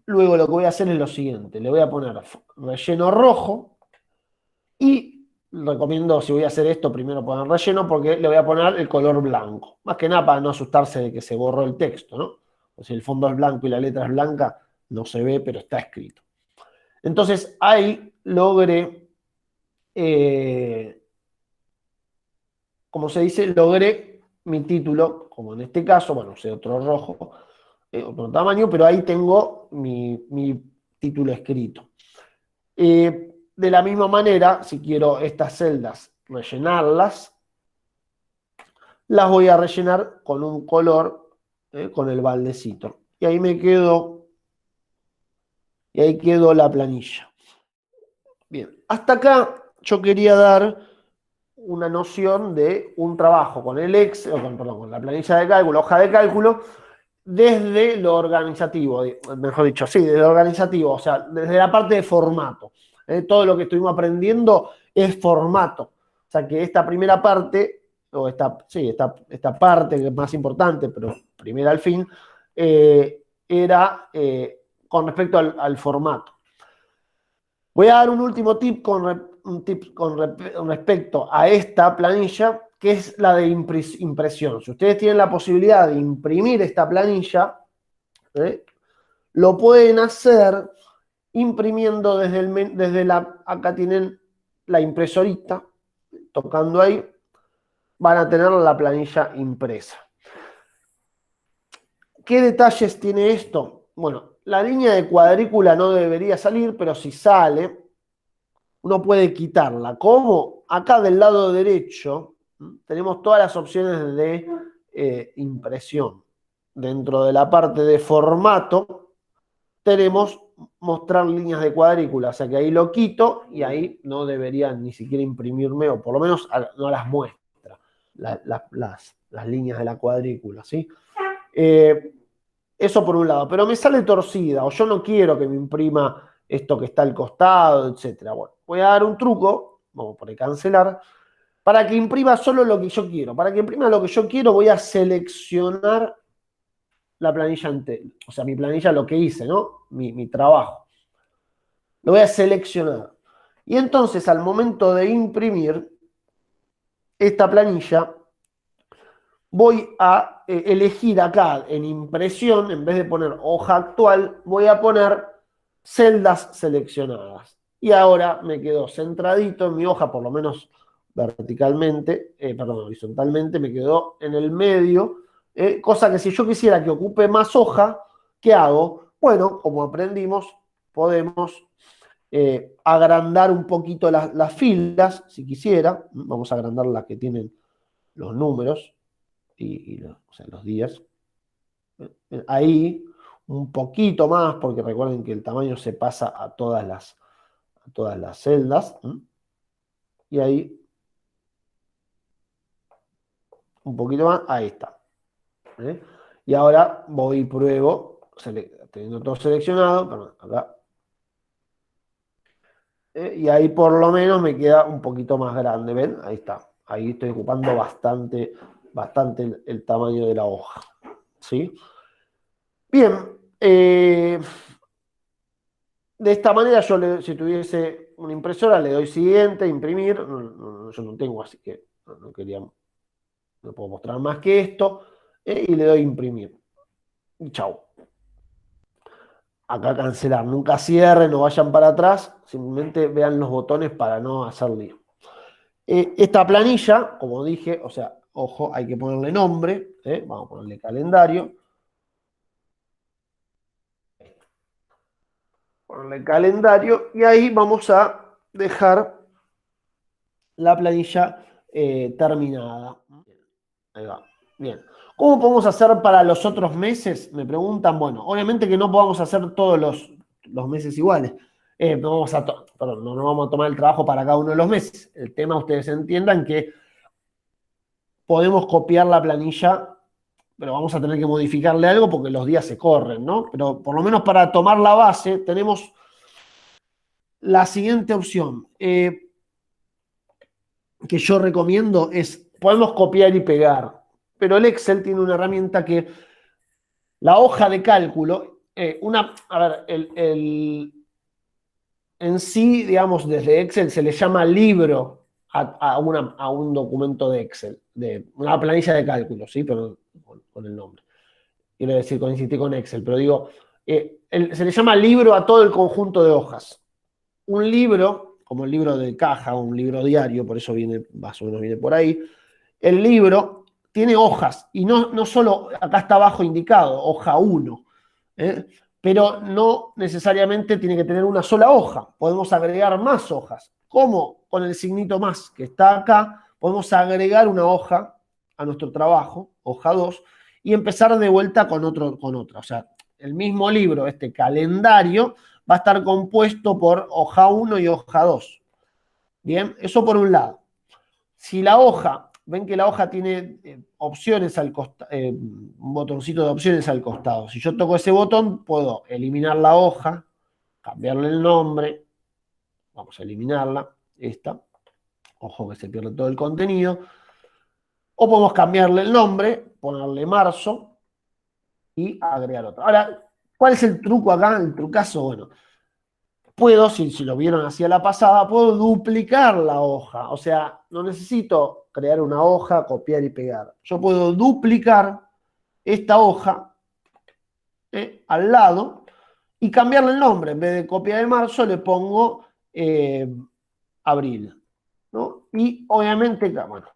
Luego lo que voy a hacer es lo siguiente, le voy a poner relleno rojo y recomiendo, si voy a hacer esto, primero poner relleno porque le voy a poner el color blanco. Más que nada para no asustarse de que se borró el texto, ¿no? O si el fondo es blanco y la letra es blanca, no se ve, pero está escrito. Entonces ahí logré, como se dice, logré mi título, como en este caso, bueno, usé otro rojo, otro tamaño, pero ahí tengo mi título escrito. De la misma manera, si quiero estas celdas rellenarlas, las voy a rellenar con un color, con el baldecito. Y ahí me quedó, y ahí quedó la planilla. Bien, hasta acá yo quería dar una noción de un trabajo con el Excel, perdón, con la planilla de cálculo, hoja de cálculo, desde lo organizativo, mejor dicho, sí, desde lo organizativo, o sea, desde la parte de formato. Todo lo que estuvimos aprendiendo es formato. O sea, que esta primera parte, o esta parte que es más importante, pero primera al fin, era con respecto al formato. Voy a dar un último tip con respecto a esta planilla, que es la de impresión. Si ustedes tienen la posibilidad de imprimir esta planilla, lo pueden hacer imprimiendo acá tienen la impresorita, tocando ahí, van a tener la planilla impresa. ¿Qué detalles tiene esto? Bueno, la línea de cuadrícula no debería salir, pero si sale, uno puede quitarla. ¿Cómo? Acá del lado derecho tenemos todas las opciones de impresión. Dentro de la parte de formato tenemos mostrar líneas de cuadrícula, o sea que ahí lo quito y ahí no debería ni siquiera imprimirme, o por lo menos no las muestra, las líneas de la cuadrícula, ¿sí? Eso por un lado, pero me sale torcida, o yo no quiero que me imprima esto que está al costado, etcétera. Bueno, voy a dar un truco, vamos por cancelar, para que imprima solo lo que yo quiero. Para que imprima lo que yo quiero, voy a seleccionar la planilla entera, o sea, mi planilla, lo que hice, ¿no? Mi trabajo. Lo voy a seleccionar. Y entonces, al momento de imprimir esta planilla, voy a elegir acá en impresión, en vez de poner hoja actual, voy a poner celdas seleccionadas. Y ahora me quedó centradito en mi hoja, por lo menos verticalmente, perdón, horizontalmente, me quedó en el medio, cosa que si yo quisiera que ocupe más hoja, ¿qué hago? Bueno, como aprendimos, podemos agrandar un poquito las filas, si quisiera. Vamos a agrandar las que tienen los números o sea, los días. ahí un poquito más, porque recuerden que el tamaño se pasa a todas las celdas. Y ahí un poquito más, ahí está. ¿Eh? Y ahora voy y pruebo, teniendo todo seleccionado, perdón, acá. Y ahí por lo menos me queda un poquito más grande, ¿ven? Ahí está. Ahí estoy ocupando bastante el tamaño de la hoja. ¿Sí? Bien. De esta manera si tuviese una impresora, le doy siguiente, imprimir. Yo no tengo, así que no puedo mostrar más que esto. Y le doy imprimir. Y chau. Acá cancelar. Nunca cierren, no vayan para atrás. Simplemente vean los botones para no hacer lío. Esta planilla, como dije, o sea, ojo, hay que ponerle nombre. Vamos a ponerle calendario. Ponerle calendario. Y ahí vamos a dejar la planilla terminada. Ahí va. Bien. ¿Cómo podemos hacer para los otros meses? Me preguntan. Bueno, obviamente que no podamos hacer todos los meses iguales. Perdón, no vamos a tomar el trabajo para cada uno de los meses. El tema, ustedes entiendan que podemos copiar la planilla, pero vamos a tener que modificarle algo porque los días se corren, ¿no? Pero por lo menos para tomar la base tenemos la siguiente opción. Que yo recomiendo es, podemos copiar y pegar, pero el Excel tiene una herramienta que la hoja de cálculo, a ver, en sí, digamos, desde Excel se le llama libro a un documento de Excel, de una planilla de cálculo, ¿sí? Pero con el nombre. Quiero decir, insistí con Excel, pero digo, se le llama libro a todo el conjunto de hojas. Un libro, como el libro de caja o un libro diario, por eso viene, más o menos viene por ahí, el libro tiene hojas, y no solo, acá está abajo indicado, hoja 1, pero no necesariamente tiene que tener una sola hoja, podemos agregar más hojas. ¿Cómo? Con el signito más que está acá, podemos agregar una hoja a nuestro trabajo, hoja 2, y empezar de vuelta con otra. O sea, el mismo libro, este calendario, va a estar compuesto por hoja 1 y hoja 2. Bien, eso por un lado. Si la hoja, ven que la hoja tiene opciones al costado, un botoncito de opciones al costado. Si yo toco ese botón, puedo eliminar la hoja, cambiarle el nombre, vamos a eliminarla, esta, ojo que se pierde todo el contenido, o podemos cambiarle el nombre, ponerle marzo y agregar otra. Ahora, ¿cuál es el truco acá? El trucazo, bueno, puedo, si lo vieron hacia la pasada, puedo duplicar la hoja. O sea, no necesito crear una hoja, copiar y pegar. Yo puedo duplicar esta hoja al lado y cambiarle el nombre. En vez de copia de marzo, le pongo abril. ¿No? Y obviamente, bueno,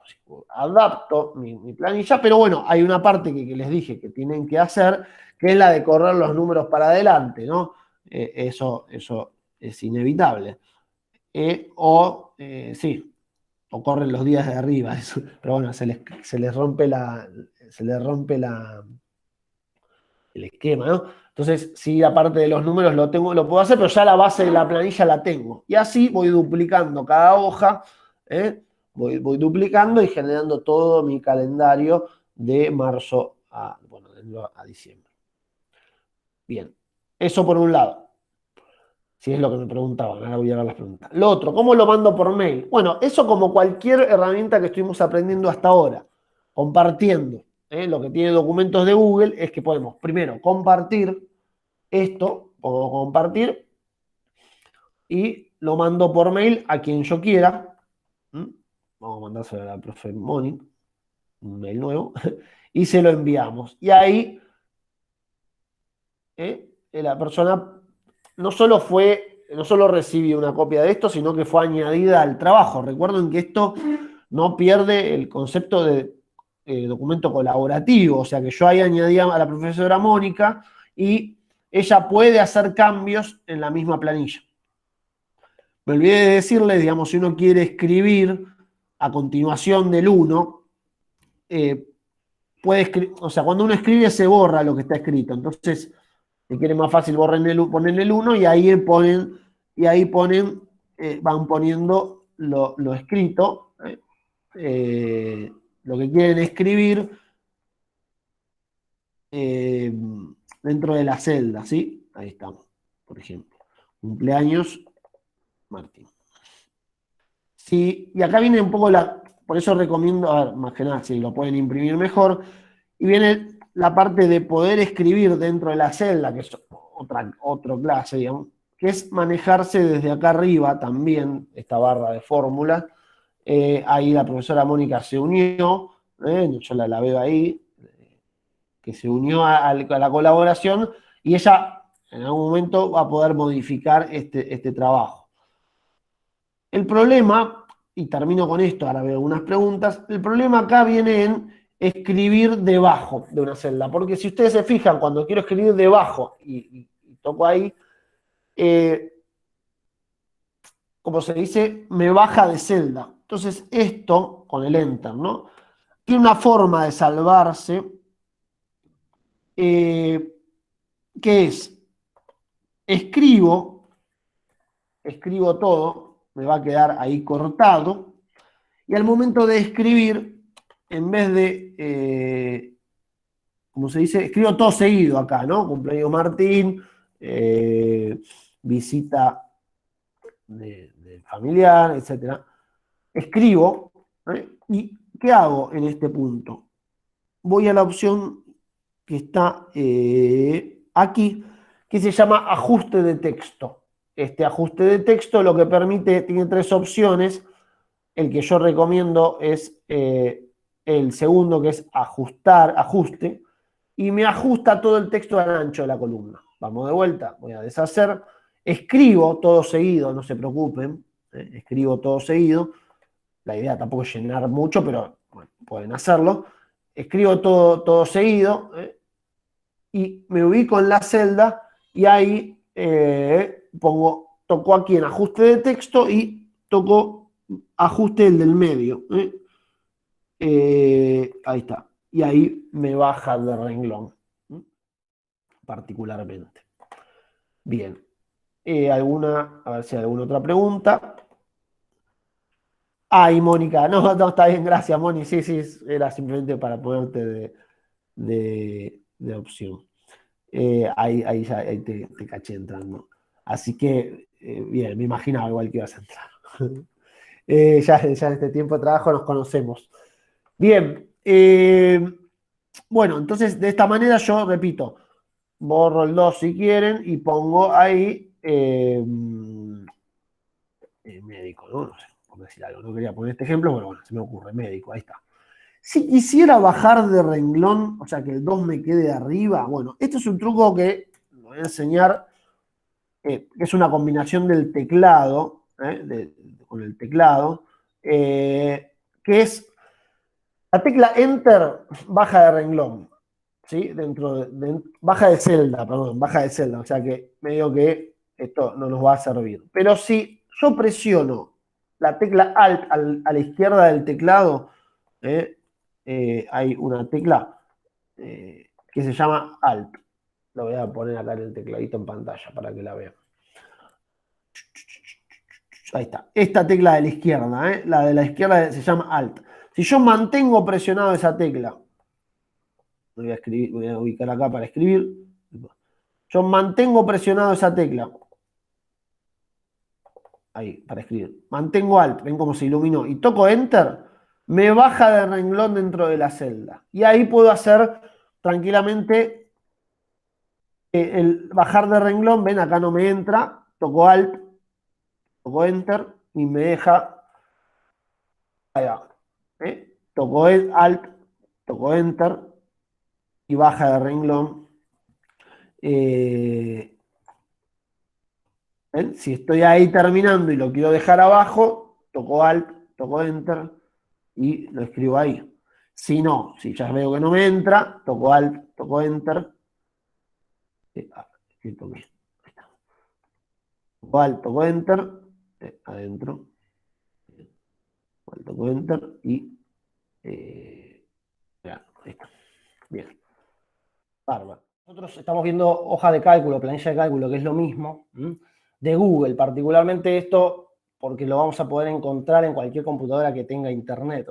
adapto mi planilla, pero bueno, hay una parte que les dije que tienen que hacer, que es la de correr los números para adelante, ¿no? Eso es inevitable. Sí, o corren los días de arriba, pero bueno, se les rompe el esquema, ¿no? Entonces, sí, aparte de los números lo puedo hacer, pero ya la base de la planilla la tengo. Y así voy duplicando cada hoja, voy duplicando y generando todo mi calendario de marzo a diciembre. Bien, eso por un lado. Si es lo que me preguntaban, ahora voy a ver las preguntas. Lo otro, ¿cómo lo mando por mail? Bueno, eso como cualquier herramienta que estuvimos aprendiendo hasta ahora, compartiendo. Lo que tiene documentos de Google es que podemos primero compartir esto, puedo compartir y lo mando por mail a quien yo quiera. Vamos a mandárselo a la profe Moni, un mail nuevo, y se lo enviamos. Y ahí la persona no solo recibe una copia de esto, sino que fue añadida al trabajo. Recuerden que esto no pierde el concepto de documento colaborativo, o sea que yo ahí añadí a la profesora Mónica y ella puede hacer cambios en la misma planilla. Me olvidé de decirles, digamos, si uno quiere escribir a continuación del 1, puede escribir, o sea, cuando uno escribe se borra lo que está escrito. Entonces, si quieren más fácil, ponen el 1 y ahí ponen, van poniendo lo escrito, lo que quieren escribir eh, dentro de la celda, ¿sí? Ahí estamos, por ejemplo. Cumpleaños, Martín. Sí, y acá viene un poco por eso recomiendo, a ver, más que nada, si lo pueden imprimir mejor, y viene la parte de poder escribir dentro de la celda, que es otra clase, digamos, que es manejarse desde acá arriba también, esta barra de fórmulas. Ahí la profesora Mónica se unió, yo la veo ahí, que se unió a la colaboración, y ella en algún momento va a poder modificar este trabajo. El problema, y termino con esto, ahora veo algunas preguntas, el problema acá viene en escribir debajo de una celda, porque si ustedes se fijan, cuando quiero escribir debajo y toco ahí, como se dice, me baja de celda. Entonces esto, con el Enter, ¿no? Tiene una forma de salvarse, eh, que es, escribo, escribo todo, me va a quedar ahí cortado, y al momento de escribir, en vez de, como se dice, escribo todo seguido acá, ¿no? Cumpleaños Martín, visita de familiar, etcétera. Escribo, ¿y qué hago en este punto? Voy a la opción que está aquí, que se llama ajuste de texto. Este ajuste de texto lo que permite, tiene tres opciones. El que yo recomiendo es el segundo, que es ajuste, y me ajusta todo el texto al ancho de la columna. Vamos de vuelta, voy a deshacer, escribo todo seguido, no se preocupen, escribo todo seguido. La idea tampoco es llenar mucho, pero bueno, pueden hacerlo. Escribo todo seguido y me ubico en la celda y ahí toco aquí en ajuste de texto y toco ajuste el del medio. Ahí está. Y ahí me baja de renglón, particularmente. Bien. A ver si hay alguna otra pregunta. Ay, Mónica, no, está bien, gracias, Moni. Sí, sí, era simplemente para ponerte de opción. Ahí te caché entrando. Así que, bien, me imaginaba igual que ibas a entrar. Ya en este tiempo de trabajo nos conocemos. Bien, bueno, entonces de esta manera yo repito, borro el 2 si quieren y pongo ahí médico, ¿no? No sé, por decir algo, no quería poner este ejemplo, pero bueno, se me ocurre, médico, ahí está. Si quisiera bajar de renglón, o sea, que el 2 me quede arriba, bueno, este es un truco que voy a enseñar, que es una combinación del teclado, con el teclado, que es la tecla Enter baja de renglón, ¿sí? Baja de celda, perdón, baja de celda, o sea que medio que esto no nos va a servir. Pero si yo presiono la tecla Alt a la izquierda del teclado, hay una tecla que se llama Alt. Lo voy a poner acá en el tecladito en pantalla para que la vean. Ahí está. Esta tecla de la izquierda, la de la izquierda se llama Alt. Si yo mantengo presionado esa tecla, voy a ubicar acá para escribir. Yo mantengo presionado esa tecla. Ahí, para escribir. Mantengo Alt, ven cómo se iluminó. Y toco Enter, me baja de renglón dentro de la celda. Y ahí puedo hacer tranquilamente el bajar de renglón. Ven, acá no me entra. Toco Alt, toco Enter y me deja. Ahí va. Toco Alt, toco Enter y baja de renglón. Si estoy ahí terminando y lo quiero dejar abajo, toco Alt, toco Enter y lo escribo ahí. Si no, si ya veo que no me entra, toco Alt, toco Enter. Toco Alt, toco Enter, adentro. Alt, toco Enter y ya, ahí está. Bien, bárbaro. Nosotros estamos viendo hoja de cálculo, planilla de cálculo, que es lo mismo, de Google, particularmente esto porque lo vamos a poder encontrar en cualquier computadora que tenga internet.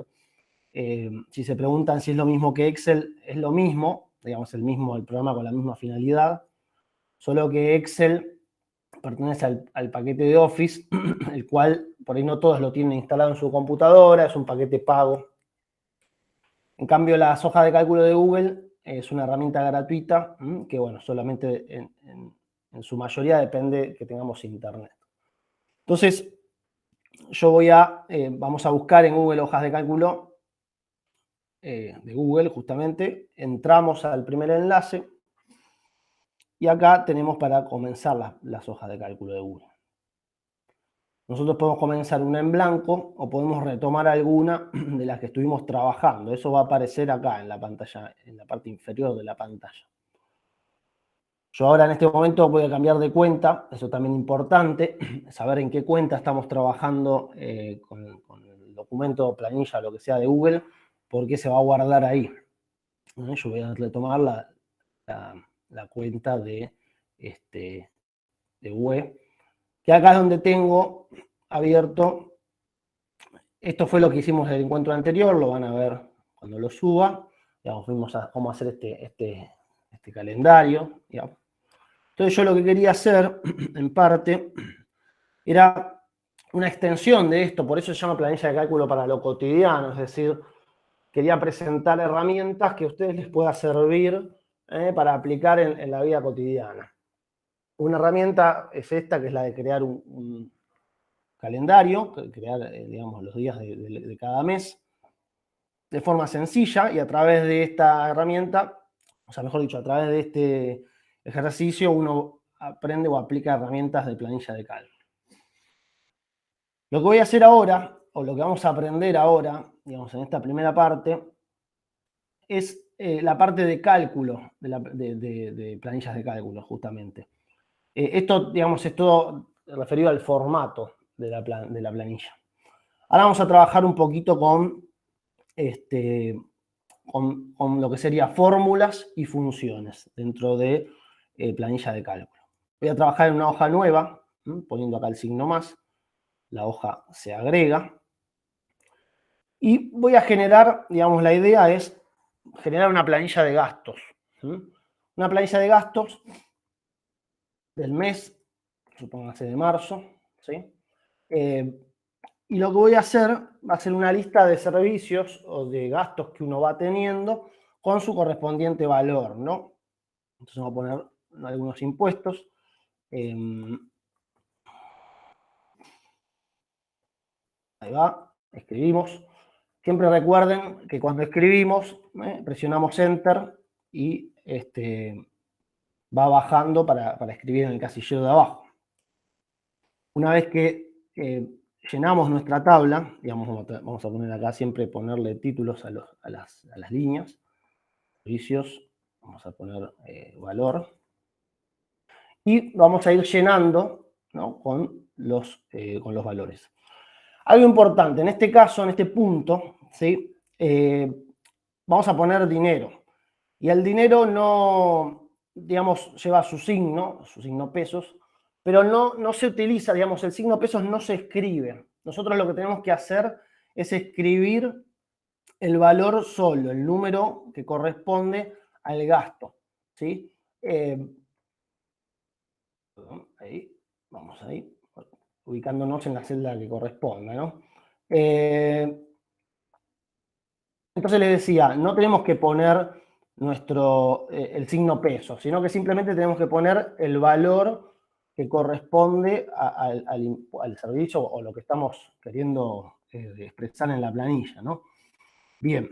Si se preguntan si es lo mismo que Excel, es lo mismo, digamos, el programa con la misma finalidad, solo que Excel pertenece al paquete de Office, el cual por ahí no todos lo tienen instalado en su computadora, es un paquete pago. En cambio, las hojas de cálculo de Google es una herramienta gratuita que, bueno, solamente en su mayoría depende que tengamos internet. Entonces, vamos a buscar en Google hojas de cálculo de Google, justamente. Entramos al primer enlace y acá tenemos para comenzar las hojas de cálculo de Google. Nosotros podemos comenzar una en blanco o podemos retomar alguna de las que estuvimos trabajando. Eso va a aparecer acá en la pantalla, en la parte inferior de la pantalla. Yo ahora en este momento voy a cambiar de cuenta, eso también es importante, saber en qué cuenta estamos trabajando con el documento, planilla, lo que sea de Google, porque se va a guardar ahí. Yo voy a retomar la cuenta de Google, que acá es donde tengo abierto. Esto fue lo que hicimos en el encuentro anterior, lo van a ver cuando lo suba. Digamos, vimos cómo hacer este calendario. Digamos. Entonces yo lo que quería hacer, en parte, era una extensión de esto, por eso se llama planilla de cálculo para lo cotidiano, es decir, quería presentar herramientas que a ustedes les pueda servir para aplicar en la vida cotidiana. Una herramienta es esta, que es la de crear un calendario, crear, digamos, los días de cada mes, de forma sencilla, y a través de esta herramienta, o sea, mejor dicho, a través de este ejercicio, uno aprende o aplica herramientas de planilla de cálculo. Lo que voy a hacer ahora, o lo que vamos a aprender ahora, digamos, en esta primera parte, es la parte de cálculo, de planillas de cálculo, justamente. Esto, digamos, es todo referido al formato de la planilla. Ahora vamos a trabajar un poquito con lo que sería fórmulas y funciones dentro de planilla de cálculo. Voy a trabajar en una hoja nueva, poniendo acá el signo más, la hoja se agrega, y voy a generar, digamos, la idea es generar una planilla de gastos. Una planilla de gastos del mes, supóngase de marzo, ¿sí? Y lo que voy a hacer va a ser una lista de servicios o de gastos que uno va teniendo con su correspondiente valor, ¿no? Entonces vamos a poner algunos impuestos. Ahí va, escribimos. Siempre recuerden que cuando escribimos, presionamos Enter y va bajando para escribir en el casillero de abajo. Una vez que llenamos nuestra tabla, digamos, vamos a poner acá siempre ponerle títulos a las líneas, servicios, vamos a poner valor, y vamos a ir llenando, ¿no?, con los valores. Algo importante, en este caso, en este punto, ¿sí? Vamos a poner dinero. Y el dinero no, digamos, lleva su signo pesos, pero no se utiliza, digamos, el signo pesos no se escribe. Nosotros lo que tenemos que hacer es escribir el valor solo, el número que corresponde al gasto, ¿sí? Ahí, vamos ahí, ubicándonos en la celda que corresponda, ¿no? Entonces les decía, no tenemos que poner el signo peso, sino que simplemente tenemos que poner el valor que corresponde al servicio o lo que estamos queriendo expresar en la planilla, ¿no? Bien.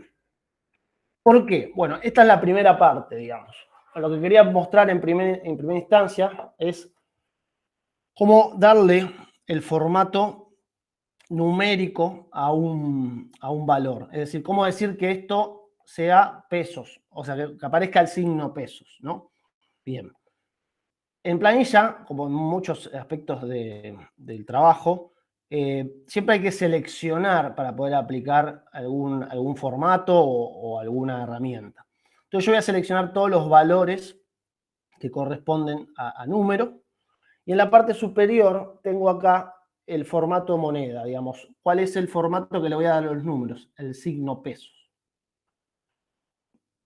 ¿Por qué? Bueno, esta es la primera parte, digamos. Lo que quería mostrar en primera instancia es cómo darle el formato numérico a un valor. Es decir, cómo decir que esto sea pesos, o sea, que aparezca el signo pesos, ¿no? Bien. En planilla, como en muchos aspectos del trabajo, siempre hay que seleccionar para poder aplicar algún formato o alguna herramienta. Entonces yo voy a seleccionar todos los valores que corresponden a número. Y en la parte superior tengo acá el formato moneda, digamos. ¿Cuál es el formato que le voy a dar a los números? El signo pesos.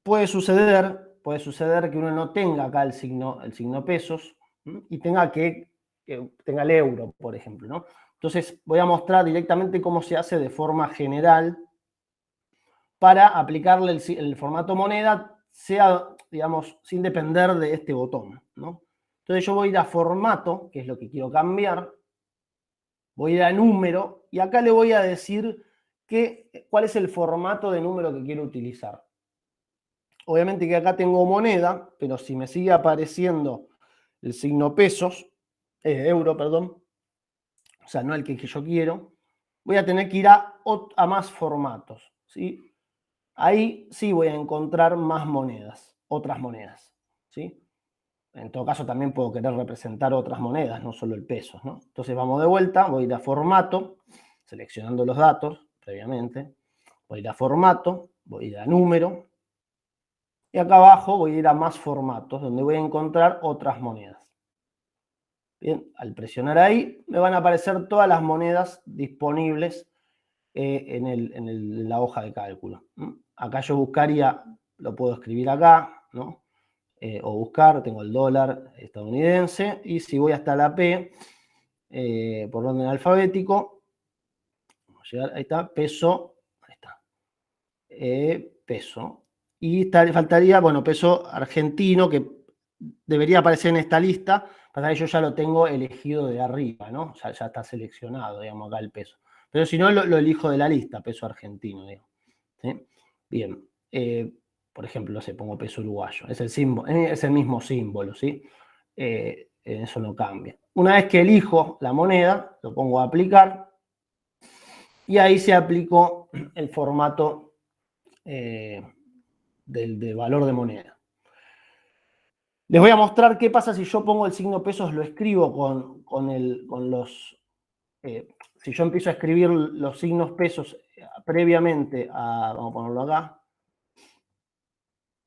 Puede suceder que uno no tenga acá el signo pesos y tenga que tenga el euro, por ejemplo, ¿no? Entonces voy a mostrar directamente cómo se hace de forma general para aplicarle el formato moneda, sea, digamos, sin depender de este botón, ¿no? Entonces yo voy a ir a formato, que es lo que quiero cambiar, voy a ir a número y acá le voy a decir cuál es el formato de número que quiero utilizar. Obviamente que acá tengo moneda, pero si me sigue apareciendo el signo pesos, euro, perdón, o sea, no el que yo quiero, voy a tener que ir a más formatos, ¿sí? Ahí sí voy a encontrar más monedas, otras monedas, ¿sí? En todo caso también puedo querer representar otras monedas, no solo el peso, ¿no? Entonces vamos de vuelta, voy a ir a formato, seleccionando los datos previamente, voy a ir a formato, voy a ir a número, y acá abajo voy a ir a más formatos, donde voy a encontrar otras monedas. Bien, al presionar ahí me van a aparecer todas las monedas disponibles en la hoja de cálculo. Acá yo buscaría, lo puedo escribir acá, ¿no? O buscar, tengo el dólar estadounidense, y si voy hasta la P, por orden alfabético, vamos a llegar, ahí está, peso, ahí está, peso. Y faltaría, bueno, peso argentino, que debería aparecer en esta lista, para que yo ya lo tengo elegido de arriba, ¿no? Ya está seleccionado, digamos, acá el peso. Pero si no, lo elijo de la lista, peso argentino, digamos. ¿Sí? Bien. Por ejemplo, no sé, pongo peso uruguayo. Es el mismo símbolo, ¿sí? Eso no cambia. Una vez que elijo la moneda, lo pongo a aplicar y ahí se aplicó el formato del valor de moneda. Les voy a mostrar qué pasa si yo pongo el signo pesos, lo escribo con los... si yo empiezo a escribir los signos pesos previamente vamos a ponerlo acá,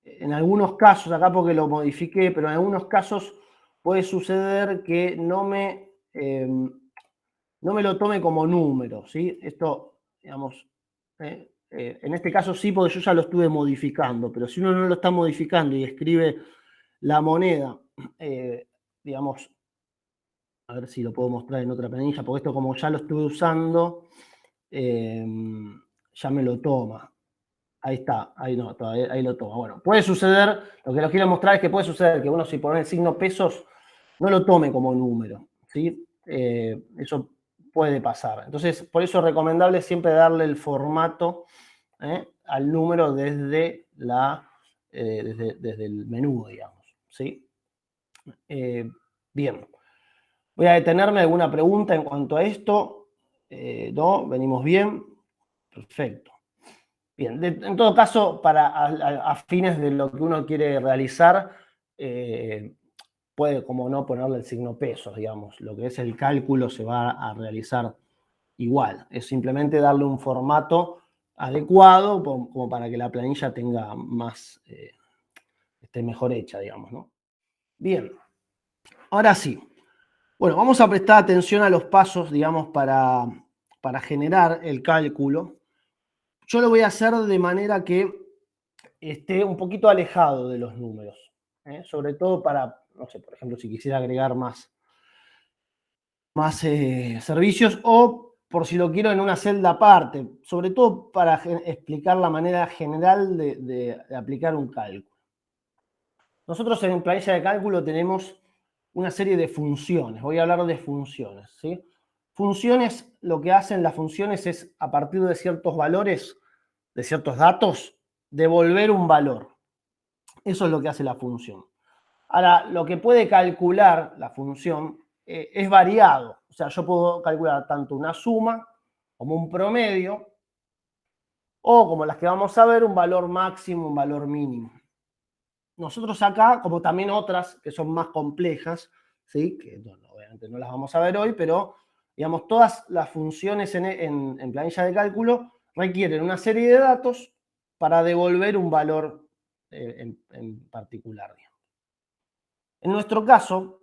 en algunos casos, acá porque lo modifiqué, pero en algunos casos puede suceder que no me lo tome como número, ¿sí? Esto, digamos, en este caso sí, porque yo ya lo estuve modificando, pero si uno no lo está modificando y escribe la moneda, digamos, a ver si lo puedo mostrar en otra planilla, porque esto como ya lo estuve usando, ya me lo toma. Ahí está, ahí no, todavía, ahí lo toma. Bueno, puede suceder, lo que les quiero mostrar es que puede suceder que uno si pone el signo pesos no lo tome como número, ¿sí? Eso puede pasar. Entonces, por eso es recomendable siempre darle el formato al número desde el menú, digamos, ¿sí? Bien. Voy a detenerme alguna pregunta en cuanto a esto. ¿No? ¿Venimos bien? Perfecto. Bien, en todo caso, a fines de lo que uno quiere realizar, puede, como no, ponerle el signo pesos, digamos. Lo que es el cálculo se va a realizar igual. Es simplemente darle un formato adecuado como para que la planilla tenga más, esté mejor hecha, digamos, ¿no? Bien, ahora sí. Bueno, vamos a prestar atención a los pasos, digamos, para generar el cálculo. Yo lo voy a hacer de manera que esté un poquito alejado de los números. Sobre todo para, no sé, por ejemplo, si quisiera agregar más servicios o por si lo quiero en una celda aparte, sobre todo para explicar la manera general de aplicar un cálculo. Nosotros en planilla de cálculo tenemos una serie de funciones. Voy a hablar de funciones, ¿sí? Funciones, lo que hacen las funciones es, a partir de ciertos valores, de ciertos datos, devolver un valor. Eso es lo que hace la función. Ahora, lo que puede calcular la función es variado. O sea, yo puedo calcular tanto una suma como un promedio, o como las que vamos a ver, un valor máximo, un valor mínimo. Nosotros acá, como también otras que son más complejas, ¿sí? Que obviamente no las vamos a ver hoy, pero digamos, todas las funciones en planilla de cálculo requieren una serie de datos para devolver un valor en particular. En nuestro caso,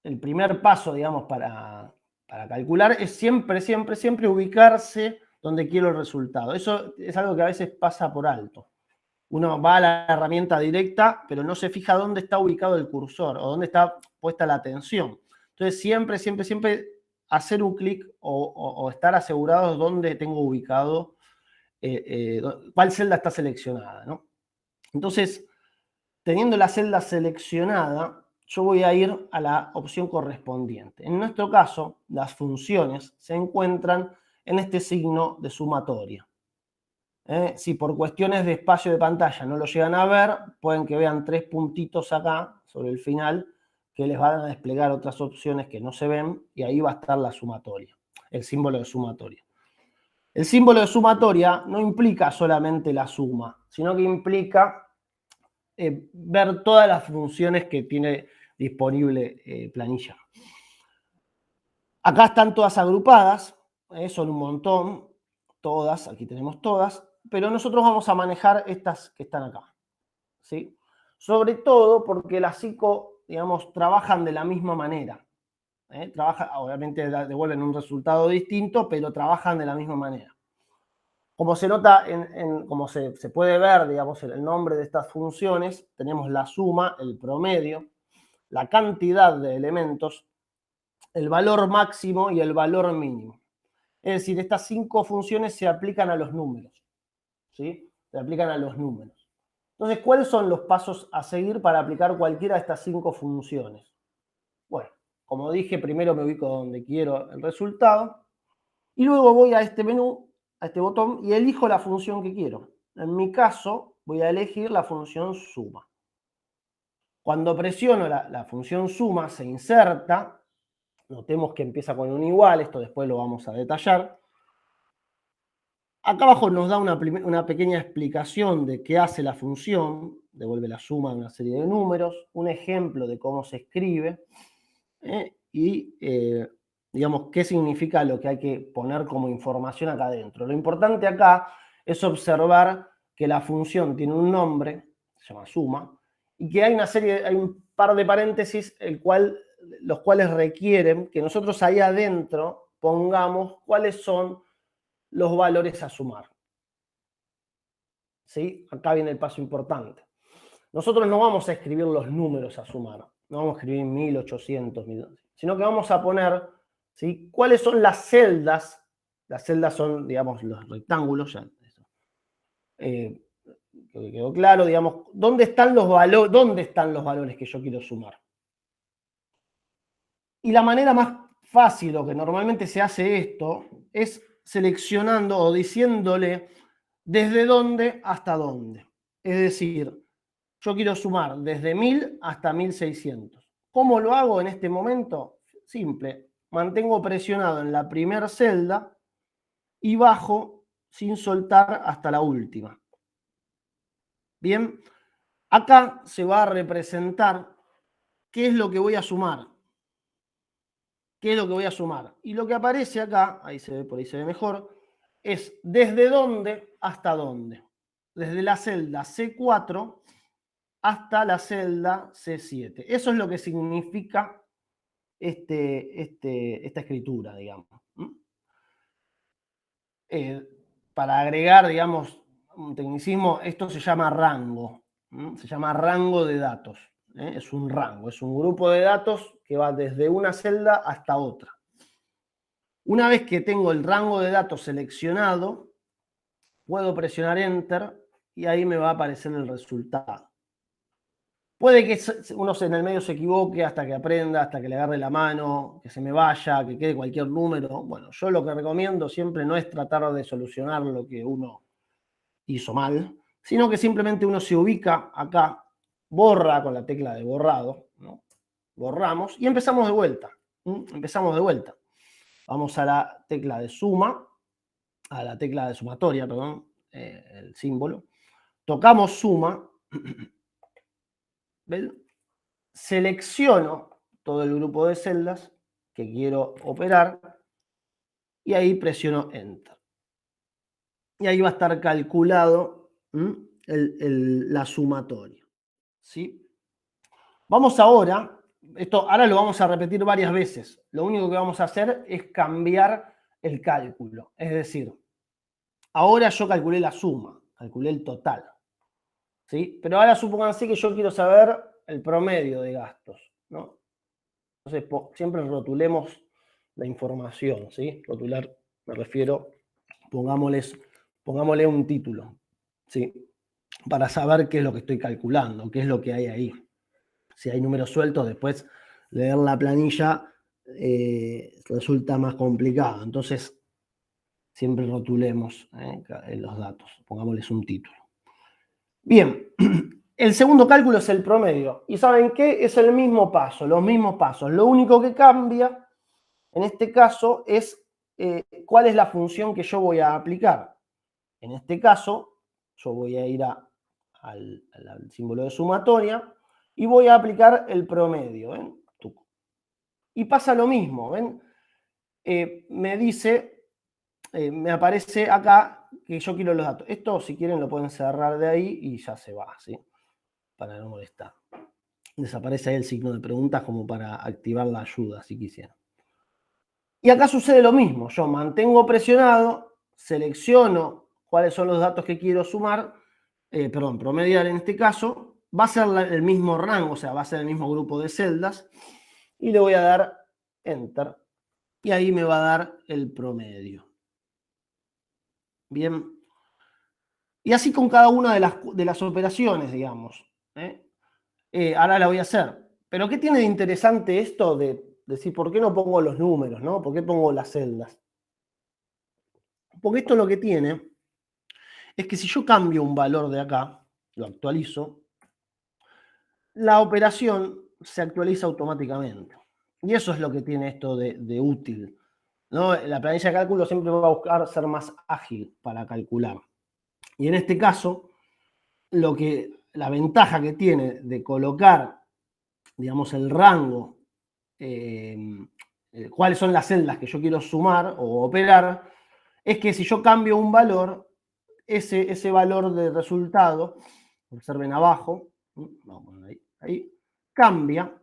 el primer paso, digamos, para calcular es siempre, siempre, siempre ubicarse donde quiero el resultado. Eso es algo que a veces pasa por alto. Uno va a la herramienta directa, pero no se fija dónde está ubicado el cursor o dónde está puesta la atención. Entonces, siempre, siempre, siempre hacer un clic o estar asegurados dónde tengo ubicado, cuál celda está seleccionada, ¿no? Entonces, teniendo la celda seleccionada, yo voy a ir a la opción correspondiente. En nuestro caso, las funciones se encuentran en este signo de sumatoria. Si por cuestiones de espacio de pantalla no lo llegan a ver, pueden que vean 3 puntitos acá sobre el final que les van a desplegar otras opciones que no se ven y ahí va a estar la sumatoria, el símbolo de sumatoria. El símbolo de sumatoria no implica solamente la suma, sino que implica ver todas las funciones que tiene disponible planilla. Acá están todas agrupadas, son un montón, todas, aquí tenemos todas, pero nosotros vamos a manejar estas que están acá, ¿sí? Sobre todo porque las psico, digamos, trabajan de la misma manera. Obviamente devuelven un resultado distinto, pero trabajan de la misma manera. Como se nota, como se puede ver, digamos, el nombre de estas funciones, tenemos la suma, el promedio, la cantidad de elementos, el valor máximo y el valor mínimo. Es decir, estas 5 funciones se aplican a los números, ¿sí? Se aplican a los números. Entonces, ¿cuáles son los pasos a seguir para aplicar cualquiera de estas 5 funciones? Bueno, como dije, primero me ubico donde quiero el resultado y luego voy a este menú, a este botón, y elijo la función que quiero. En mi caso, voy a elegir la función suma. Cuando presiono la función suma, se inserta. Notemos que empieza con un igual, esto después lo vamos a detallar. Acá abajo nos da una pequeña explicación de qué hace la función, devuelve la suma de una serie de números, un ejemplo de cómo se escribe, y digamos, qué significa lo que hay que poner como información acá adentro. Lo importante acá es observar que la función tiene un nombre, se llama suma, y que hay un par de paréntesis, los cuales requieren que nosotros ahí adentro pongamos cuáles son los valores a sumar. ¿Sí? Acá viene el paso importante. Nosotros no vamos a escribir los números a sumar, no vamos a escribir 1800, sino que vamos a poner, ¿sí?, cuáles son las celdas. Las celdas son, digamos, los rectángulos, ya quedó claro, digamos, ¿dónde están los valores que yo quiero sumar? Y la manera más fácil, o que normalmente se hace esto, es seleccionando o diciéndole desde dónde hasta dónde. Es decir, yo quiero sumar desde 1000 hasta 1600. ¿Cómo lo hago en este momento? Simple. Mantengo presionado en la primera celda y bajo sin soltar hasta la última. Bien, acá se va a representar qué es lo que voy a sumar. ¿Qué es lo que voy a sumar? Y lo que aparece acá, ahí se ve, por ahí se ve mejor, es desde dónde hasta dónde. Desde la celda C4 hasta la celda C7. Eso es lo que significa esta escritura, digamos. Para agregar, digamos, un tecnicismo, esto se llama rango. Se llama rango de datos. Es un rango, es un grupo de datos que va desde una celda hasta otra. Una vez que tengo el rango de datos seleccionado, puedo presionar Enter y ahí me va a aparecer el resultado. Puede que uno en el medio se equivoque hasta que aprenda, hasta que le agarre la mano, que se me vaya, que quede cualquier número. Bueno, yo lo que recomiendo siempre no es tratar de solucionar lo que uno hizo mal, sino que simplemente uno se ubica acá, borra con la tecla de borrado, ¿no? Borramos y empezamos de vuelta. Empezamos de vuelta. Vamos a la tecla de suma, a la tecla de sumatoria, perdón, el símbolo. Tocamos suma. ¿Ven? Selecciono todo el grupo de celdas que quiero operar y ahí presiono Enter. Y ahí va a estar calculado la sumatoria. ¿Sí? Vamos ahora, ahora lo vamos a repetir varias veces. Lo único que vamos a hacer es cambiar el cálculo. Es decir, ahora yo calculé la suma, calculé el total. ¿Sí? Pero ahora supónganse que yo quiero saber el promedio de gastos, ¿no? Entonces, siempre rotulemos la información, ¿sí? Rotular, me refiero, pongámosle un título, ¿sí? Para saber qué es lo que estoy calculando, qué es lo que hay ahí. Si hay números sueltos, después leer la planilla resulta más complicado. Entonces, siempre rotulemos los datos, pongámosles un título. Bien, el segundo cálculo es el promedio. ¿Y saben qué? Es el mismo paso, los mismos pasos. Lo único que cambia, en este caso, es cuál es la función que yo voy a aplicar. En este caso, yo voy a ir al símbolo de sumatoria y voy a aplicar el promedio. ¿Ven? Y pasa lo mismo, ¿ven? Me dice, me aparece acá que yo quiero los datos. Esto, si quieren, lo pueden cerrar de ahí y ya se va, ¿sí? Para no molestar. Desaparece ahí el signo de preguntas como para activar la ayuda, si quisieran. Y acá sucede lo mismo. Yo mantengo presionado, selecciono cuáles son los datos que quiero sumar, promediar en este caso, va a ser el mismo rango, o sea, va a ser el mismo grupo de celdas, y le voy a dar Enter, y ahí me va a dar el promedio. Bien. Y así con cada una de las operaciones, digamos. Ahora la voy a hacer. Pero ¿qué tiene de interesante esto de decir por qué no pongo los números, ¿no? ¿Por qué pongo las celdas? Porque esto lo que tiene es que si yo cambio un valor de acá, lo actualizo, la operación se actualiza automáticamente. Y eso es lo que tiene esto de útil, ¿no? La planilla de cálculo siempre va a buscar ser más ágil para calcular. Y en este caso, la ventaja que tiene de colocar, digamos, el rango, cuáles son las celdas que yo quiero sumar o operar, es que si yo cambio un valor, ese valor de resultado, observen abajo, vamos a poner ahí, cambia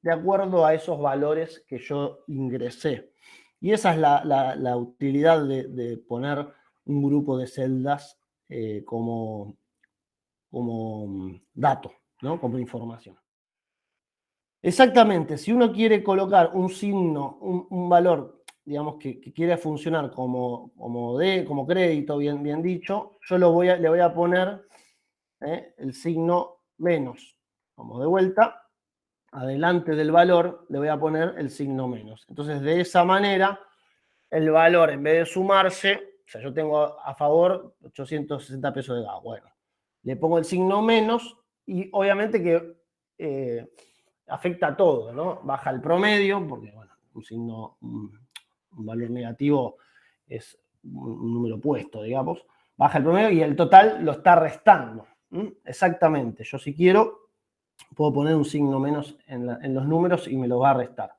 de acuerdo a esos valores que yo ingresé. Y esa es la utilidad de poner un grupo de celdas como dato, ¿no? Como información. Exactamente, si uno quiere colocar un signo, un valor, digamos, que quiere funcionar como crédito, bien dicho, yo le voy a poner el signo menos. Como de vuelta, adelante del valor le voy a poner el signo menos. Entonces, de esa manera, el valor, en vez de sumarse, o sea, yo tengo a favor 860 pesos de gas. Bueno, le pongo el signo menos y obviamente que afecta a todo, ¿no? Baja el promedio, porque, bueno, un valor negativo es un número opuesto, digamos. Baja el promedio y el total lo está restando. Exactamente. Yo si quiero, puedo poner un signo menos en los números y me lo va a restar.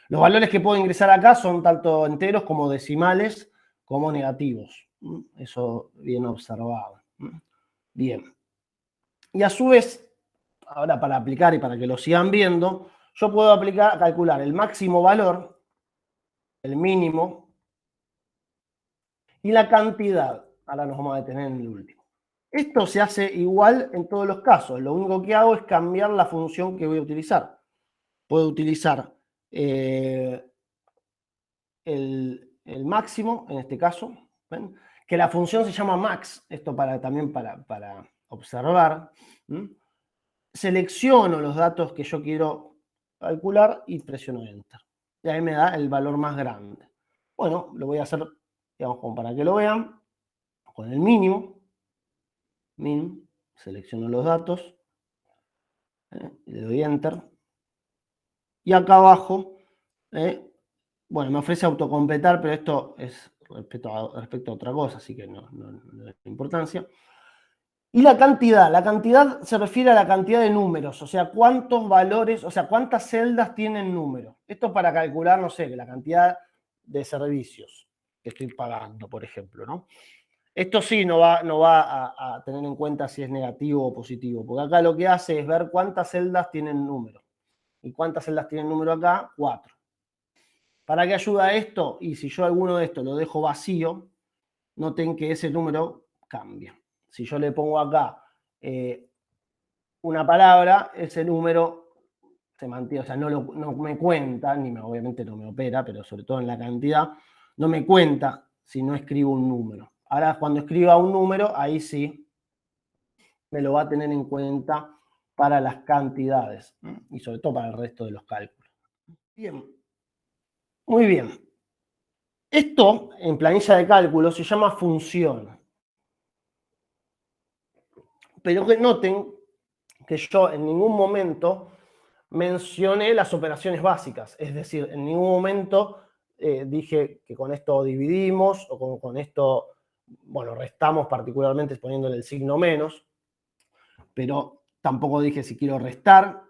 Los valores que puedo ingresar acá son tanto enteros como decimales como negativos. Eso bien observado. Bien. Y a su vez, ahora para aplicar y para que lo sigan viendo, yo puedo calcular el máximo valor, el mínimo y la cantidad. Ahora nos vamos a detener en el último. Esto se hace igual en todos los casos. Lo único que hago es cambiar la función que voy a utilizar. Puedo utilizar el máximo, en este caso, ¿ven? Que la función se llama max, esto también para observar. Selecciono los datos que yo quiero calcular y presiono Enter. Y ahí me da el valor más grande. Bueno, lo voy a hacer, digamos, como para que lo vean, con el mínimo. Min, selecciono los datos, le doy Enter. Y acá abajo, bueno, me ofrece autocompletar, pero esto es respecto a otra cosa, así que no es importancia. Y la cantidad se refiere a la cantidad de números, o sea, cuántos valores, o sea, cuántas celdas tienen número. Esto para calcular, no sé, la cantidad de servicios que estoy pagando, por ejemplo, ¿no? Esto sí no va a tener en cuenta si es negativo o positivo, porque acá lo que hace es ver cuántas celdas tienen número. ¿Y cuántas celdas tienen número acá? 4. ¿Para qué ayuda esto? Y si yo alguno de estos lo dejo vacío, noten que ese número cambia. Si yo le pongo acá una palabra, ese número se mantiene, o sea, no me cuenta, obviamente no me opera, pero sobre todo en la cantidad, no me cuenta si no escribo un número. Ahora, cuando escriba un número, ahí sí me lo va a tener en cuenta para las cantidades y sobre todo para el resto de los cálculos. Bien, muy bien. Esto en planilla de cálculo se llama función. Pero que noten que yo en ningún momento mencioné las operaciones básicas. Es decir, en ningún momento dije que con esto dividimos o con esto, bueno, restamos particularmente poniéndole el signo menos, pero tampoco dije si quiero restar,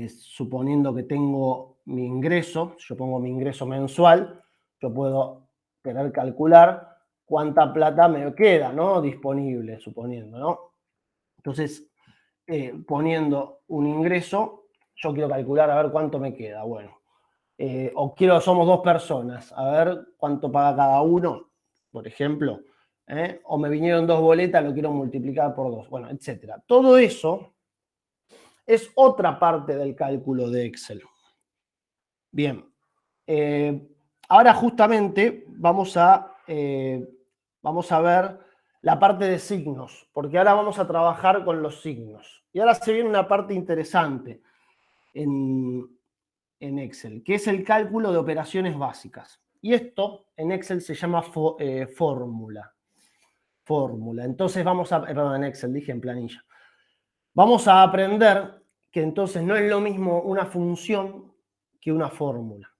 suponiendo que tengo mi ingreso, yo pongo mi ingreso mensual, yo puedo querer calcular cuánta plata me queda, ¿no? Disponible, suponiendo, ¿no? Entonces, poniendo un ingreso, yo quiero calcular a ver cuánto me queda. Bueno, somos dos personas, a ver cuánto paga cada uno, por ejemplo. O me vinieron dos boletas, lo quiero multiplicar por dos, bueno, etcétera. Todo eso es otra parte del cálculo de Excel. Bien, ahora justamente vamos a ver la parte de signos, porque ahora vamos a trabajar con los signos. Y ahora se viene una parte interesante en Excel, que es el cálculo de operaciones básicas. Y esto en Excel se llama fórmula. Fórmula. Entonces perdón, en Excel, dije en planilla. Vamos a aprender que entonces no es lo mismo una función que una fórmula.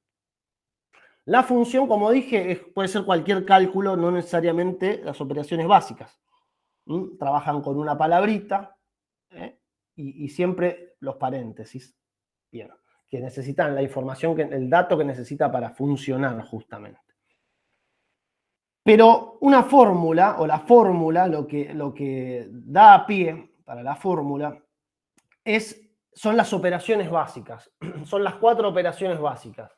La función, como dije, puede ser cualquier cálculo, no necesariamente las operaciones básicas. Trabajan con una palabrita y siempre los paréntesis. Bien, que necesitan la información, el dato que necesita para funcionar justamente. Pero una fórmula, o la fórmula, lo que da a pie para la fórmula son las operaciones básicas. Son las 4 operaciones básicas.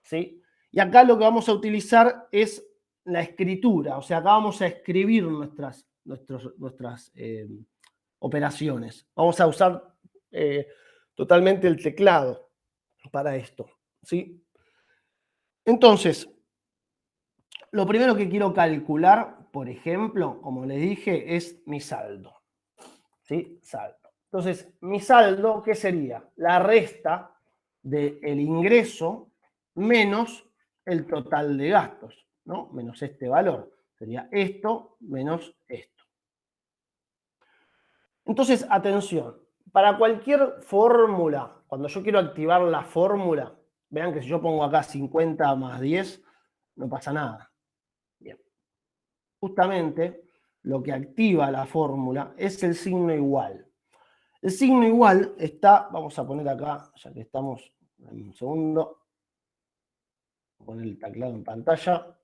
¿Sí? Y acá lo que vamos a utilizar es la escritura, o sea, acá vamos a escribir nuestras operaciones. Vamos a usar totalmente el teclado para esto. ¿Sí? Entonces, lo primero que quiero calcular, por ejemplo, como les dije, es mi saldo. ¿Sí? Saldo. Entonces, mi saldo, ¿qué sería? La resta del ingreso menos el total de gastos, ¿no? Menos este valor. Sería esto menos esto. Entonces, atención, para cualquier fórmula, cuando yo quiero activar la fórmula, vean que si yo pongo acá 50 más 10, no pasa nada. Bien. Justamente lo que activa la fórmula es el signo igual. El signo igual está, vamos a poner acá, ya que estamos en un segundo, voy a poner el teclado en pantalla,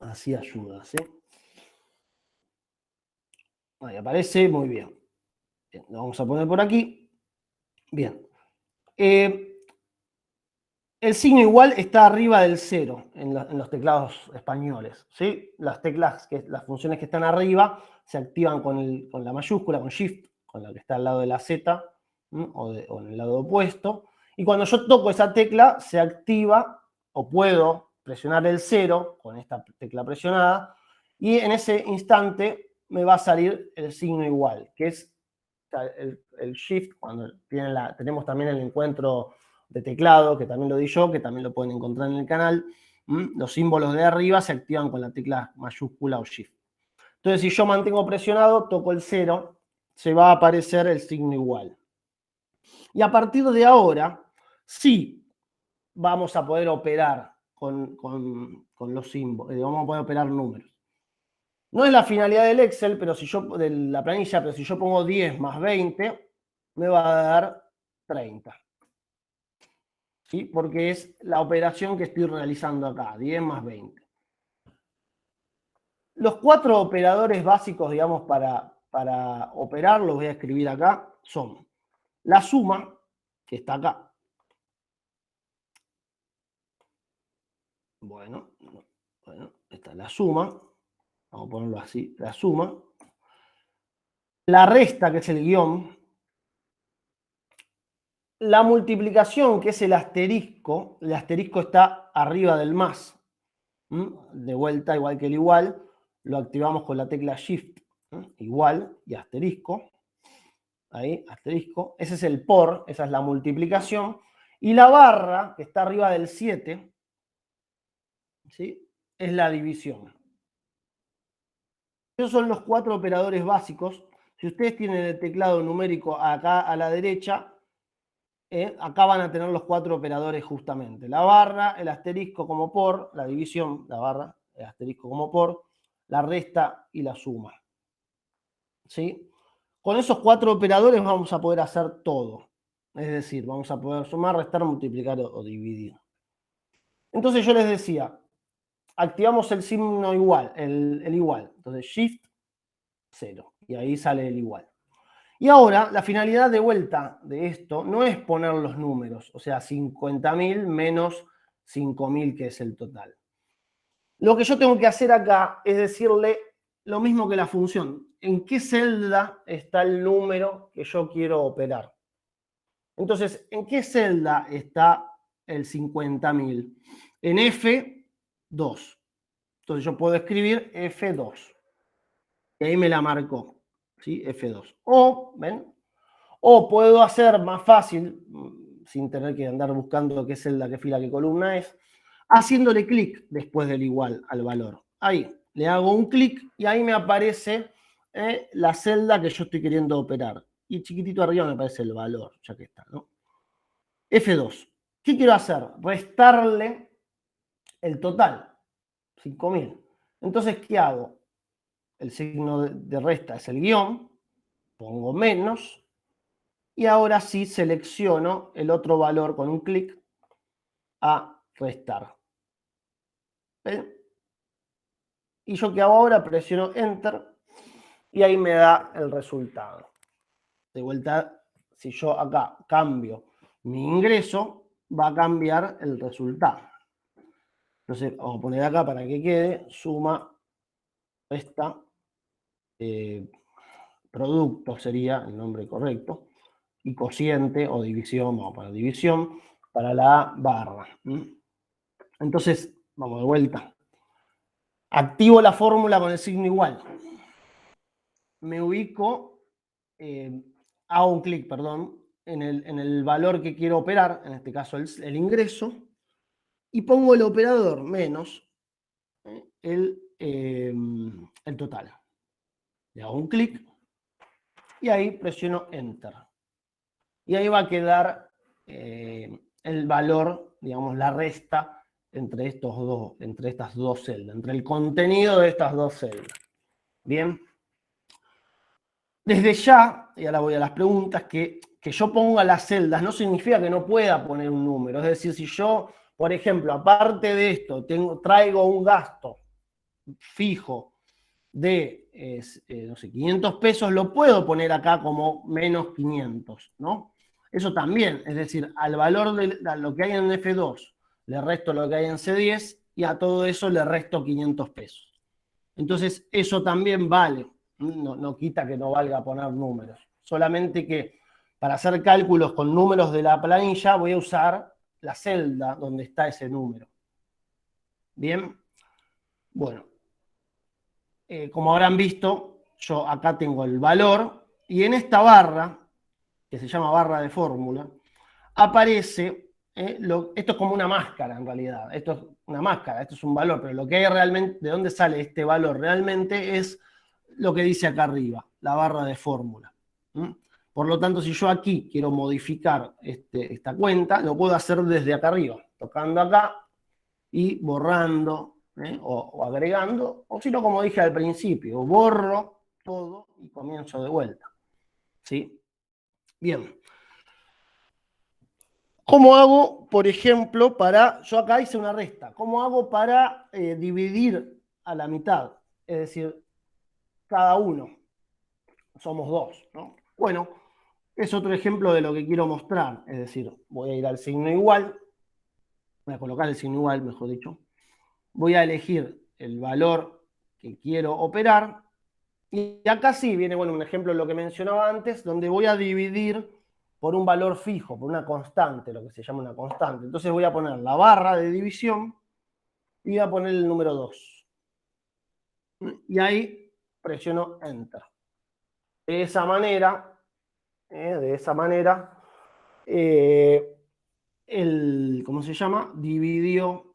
así ayuda, ¿sí? Ahí aparece, muy bien. Bien, lo vamos a poner por aquí. Bien. El signo igual está arriba del 0 en los teclados españoles, ¿sí? Las funciones que están arriba se activan con la mayúscula, con Shift, con la que está al lado de la Z, o en el lado opuesto. Y cuando yo toco esa tecla, se activa, o puedo presionar el 0 con esta tecla presionada, y en ese instante me va a salir el signo igual, que es el Shift, cuando tenemos también el encuentro de teclado, que también lo di yo, que también lo pueden encontrar en el canal. Los símbolos de arriba se activan con la tecla mayúscula o Shift. Entonces, si yo mantengo presionado, toco el 0, se va a aparecer el signo igual. Y a partir de ahora, sí vamos a poder operar con los símbolos, vamos a poder operar números. No es la finalidad del Excel, de la planilla, pero si yo pongo 10 más 20, me va a dar 30. ¿Sí? Porque es la operación que estoy realizando acá, 10 más 20. Los 4 operadores básicos, digamos, para operar, los voy a escribir acá, son la suma, que está acá. Bueno, esta es la suma. Vamos a ponerlo así, la suma. La resta, que es el guión. La multiplicación, que es el asterisco está arriba del más. De vuelta, igual que el igual, lo activamos con la tecla Shift. Igual y asterisco. Ahí, asterisco. Ese es el por, esa es la multiplicación. Y la barra, que está arriba del 7, ¿sí? Es la división. Esos son los 4 operadores básicos. Si ustedes tienen el teclado numérico acá a la derecha, acá van a tener los 4 operadores justamente. La barra, el asterisco como por, la división, la barra, el asterisco como por, la resta y la suma. ¿Sí? Con esos 4 operadores vamos a poder hacer todo. Es decir, vamos a poder sumar, restar, multiplicar o dividir. Entonces yo les decía, activamos el signo igual, el igual. Entonces Shift 0. Y ahí sale el igual. Y ahora, la finalidad de vuelta de esto no es poner los números, o sea, 50.000 menos 5.000, que es el total. Lo que yo tengo que hacer acá es decirle lo mismo que la función. ¿En qué celda está el número que yo quiero operar? Entonces, ¿en qué celda está el 50.000? En F2. Entonces yo puedo escribir F2. Y ahí me la marcó, ¿sí? F2. O, ¿ven? O puedo hacer más fácil, sin tener que andar buscando qué celda, qué fila, qué columna es, haciéndole clic después del igual al valor. Ahí, le hago un clic y ahí me aparece la celda que yo estoy queriendo operar. Y chiquitito arriba me aparece el valor, ya que está, ¿no? F2. ¿Qué quiero hacer? Restarle el total, 5.000. Entonces, ¿qué hago? El signo de resta es el guión, pongo menos, y ahora sí selecciono el otro valor con un clic a restar. ¿Ven? ¿Y yo qué hago ahora? Presiono Enter y ahí me da el resultado. De vuelta, si yo acá cambio mi ingreso, va a cambiar el resultado. Entonces, vamos a poner acá para que quede suma, resta, producto sería el nombre correcto, y cociente o división, vamos para división, para la barra. Entonces, vamos de vuelta. Activo la fórmula con el signo igual. Me ubico, hago un clic, perdón, en el valor que quiero operar, en este caso el ingreso, y pongo el operador menos el total. Le hago un clic y ahí presiono Enter. Y ahí va a quedar el valor, digamos, la resta entre estas dos celdas, entre el contenido de estas dos celdas. Bien. Desde ya, y ahora voy a las preguntas, que yo ponga las celdas no significa que no pueda poner un número. Es decir, si yo, por ejemplo, aparte de esto, traigo un gasto fijo de, no sé, 500 pesos, lo puedo poner acá como menos 500, ¿no? Eso también, es decir, al valor de lo que hay en F2, le resto lo que hay en C10 y a todo eso le resto 500 pesos. Entonces, eso también vale. No quita que no valga poner números. Solamente que para hacer cálculos con números de la planilla voy a usar la celda donde está ese número. Bien. Bueno, como habrán visto, yo acá tengo el valor y en esta barra, que se llama barra de fórmula, aparece, esto es como una máscara en realidad, esto es una máscara, esto es un valor, pero lo que hay realmente, de dónde sale este valor realmente es lo que dice acá arriba, la barra de fórmula. Por lo tanto, si yo aquí quiero modificar esta cuenta, lo puedo hacer desde acá arriba, tocando acá y borrando o agregando, o si no, como dije al principio, borro todo y comienzo de vuelta. ¿Sí? Bien. ¿Cómo hago, por ejemplo, yo acá hice una resta, ¿cómo hago para dividir a la mitad? es decir, cada uno, somos dos, ¿no? Bueno, es otro ejemplo de lo que quiero mostrar, es decir, voy a ir al signo igual, voy a colocar el signo igual, mejor dicho, voy a elegir el valor que quiero operar, y acá sí viene, bueno, un ejemplo de lo que mencionaba antes, donde voy a dividir por un valor fijo, por una constante, lo que se llama una constante. Entonces voy a poner la barra de división y voy a poner el número 2. Y ahí presiono Enter. De esa manera, eh, ¿cómo se llama? Dividimos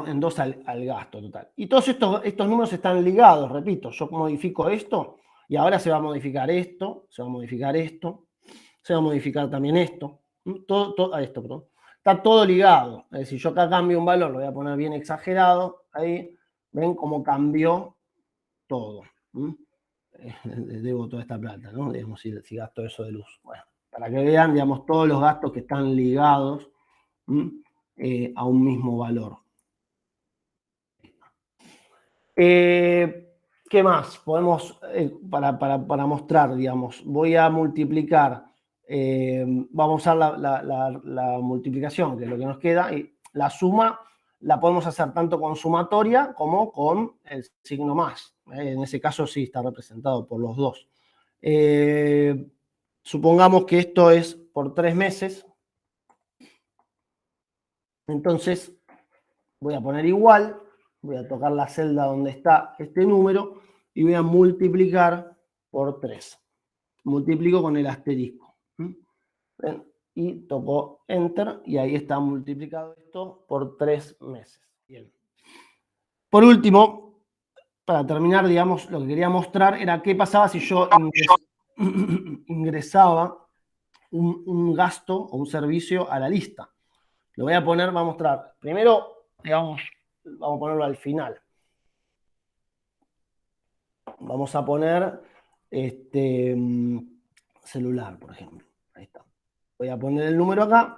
en dos al gasto total. Y todos estos números están ligados, repito, yo modifico esto y ahora se va a modificar esto, se va a modificar esto, se va a modificar también esto, esto, perdón. Está todo ligado, es decir, yo acá cambio un valor, lo voy a poner bien exagerado, ahí ven cómo cambió todo. Debo toda esta plata, ¿no? Digamos, si gasto eso de luz. Bueno, para que vean, digamos, todos los gastos que están ligados a un mismo valor. ¿Qué más? Podemos, para mostrar, digamos, voy a multiplicar, vamos a usar la multiplicación, que es lo que nos queda, y la suma la podemos hacer tanto con sumatoria como con el signo más. En ese caso sí está representado por los dos. Supongamos que esto es por 3 meses. Entonces voy a poner igual, voy a tocar la celda donde está este número y voy a multiplicar por 3. Multiplico con el asterisco. Y toco Enter y ahí está multiplicado esto por 3 meses. Bien. Por último, para terminar, digamos, lo que quería mostrar era qué pasaba si yo ingresaba un gasto o un servicio a la lista. Lo voy a poner, va a mostrar. Primero, digamos, vamos a ponerlo al final. Vamos a poner celular, por ejemplo. Ahí está. Voy a poner el número acá.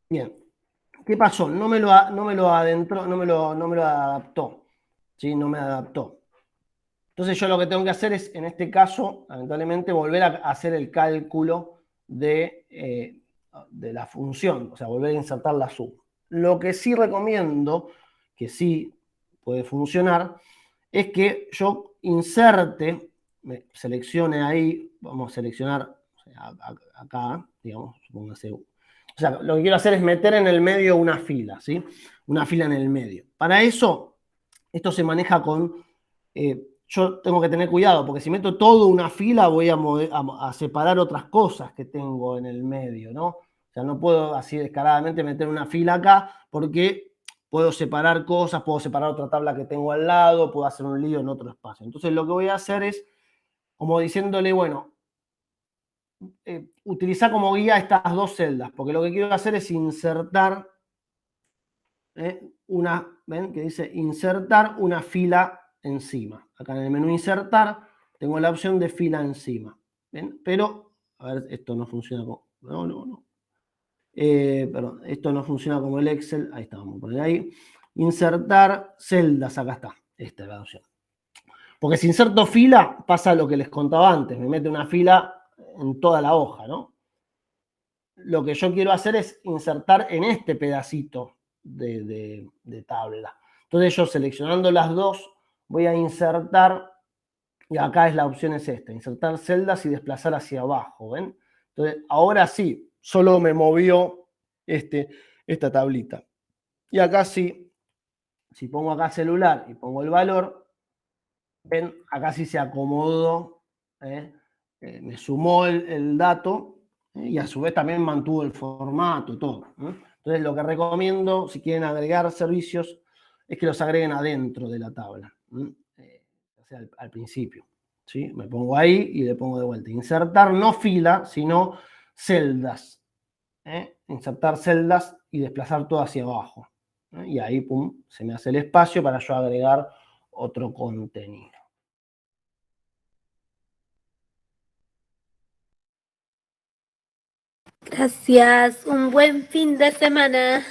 Bien. ¿Qué pasó? No me lo adentró, no me lo adaptó. ¿Sí? No me adaptó. Entonces yo lo que tengo que hacer es, en este caso, lamentablemente, volver a hacer el cálculo de la función, o sea, volver a insertar la suma. Lo que sí recomiendo, que sí puede funcionar, es que yo inserte, seleccione ahí, vamos a seleccionar acá, digamos, supóngase. O sea, lo que quiero hacer es meter en el medio una fila, ¿sí? Una fila en el medio. Para eso, esto se maneja con... yo tengo que tener cuidado, porque si meto toda una fila voy a separar otras cosas que tengo en el medio, ¿no? O sea, no puedo así descaradamente meter una fila acá, porque puedo separar cosas, puedo separar otra tabla que tengo al lado, puedo hacer un lío en otro espacio. Entonces lo que voy a hacer es, como diciéndole, bueno, utilizar como guía estas dos celdas, porque lo que quiero hacer es insertar ven que dice insertar una fila encima. Acá en el menú insertar tengo la opción de fila encima. ¿Ven? Pero, a ver, esto no funciona como... No. Perdón, esto no funciona como el Excel. Ahí está, vamos a poner ahí. Insertar celdas, acá está. Esta es la opción. Porque si inserto fila, pasa lo que les contaba antes. Me mete una fila en toda la hoja, ¿no? Lo que yo quiero hacer es insertar en este pedacito de tabla. Entonces yo seleccionando las dos voy a insertar, y acá la opción es esta, insertar celdas y desplazar hacia abajo, ¿ven? Entonces ahora sí, solo me movió esta tablita. Y acá sí, si pongo acá celular y pongo el valor, ven, acá sí se acomodó, me sumó el dato y a su vez también mantuvo el formato, todo. Entonces lo que recomiendo, si quieren agregar servicios, es que los agreguen adentro de la tabla, o sea, al principio. ¿Sí? Me pongo ahí y le pongo de vuelta. Insertar no fila, sino celdas. Insertar celdas y desplazar todo hacia abajo. Y ahí, pum, se me hace el espacio para yo agregar otro contenido. Gracias, un buen fin de semana.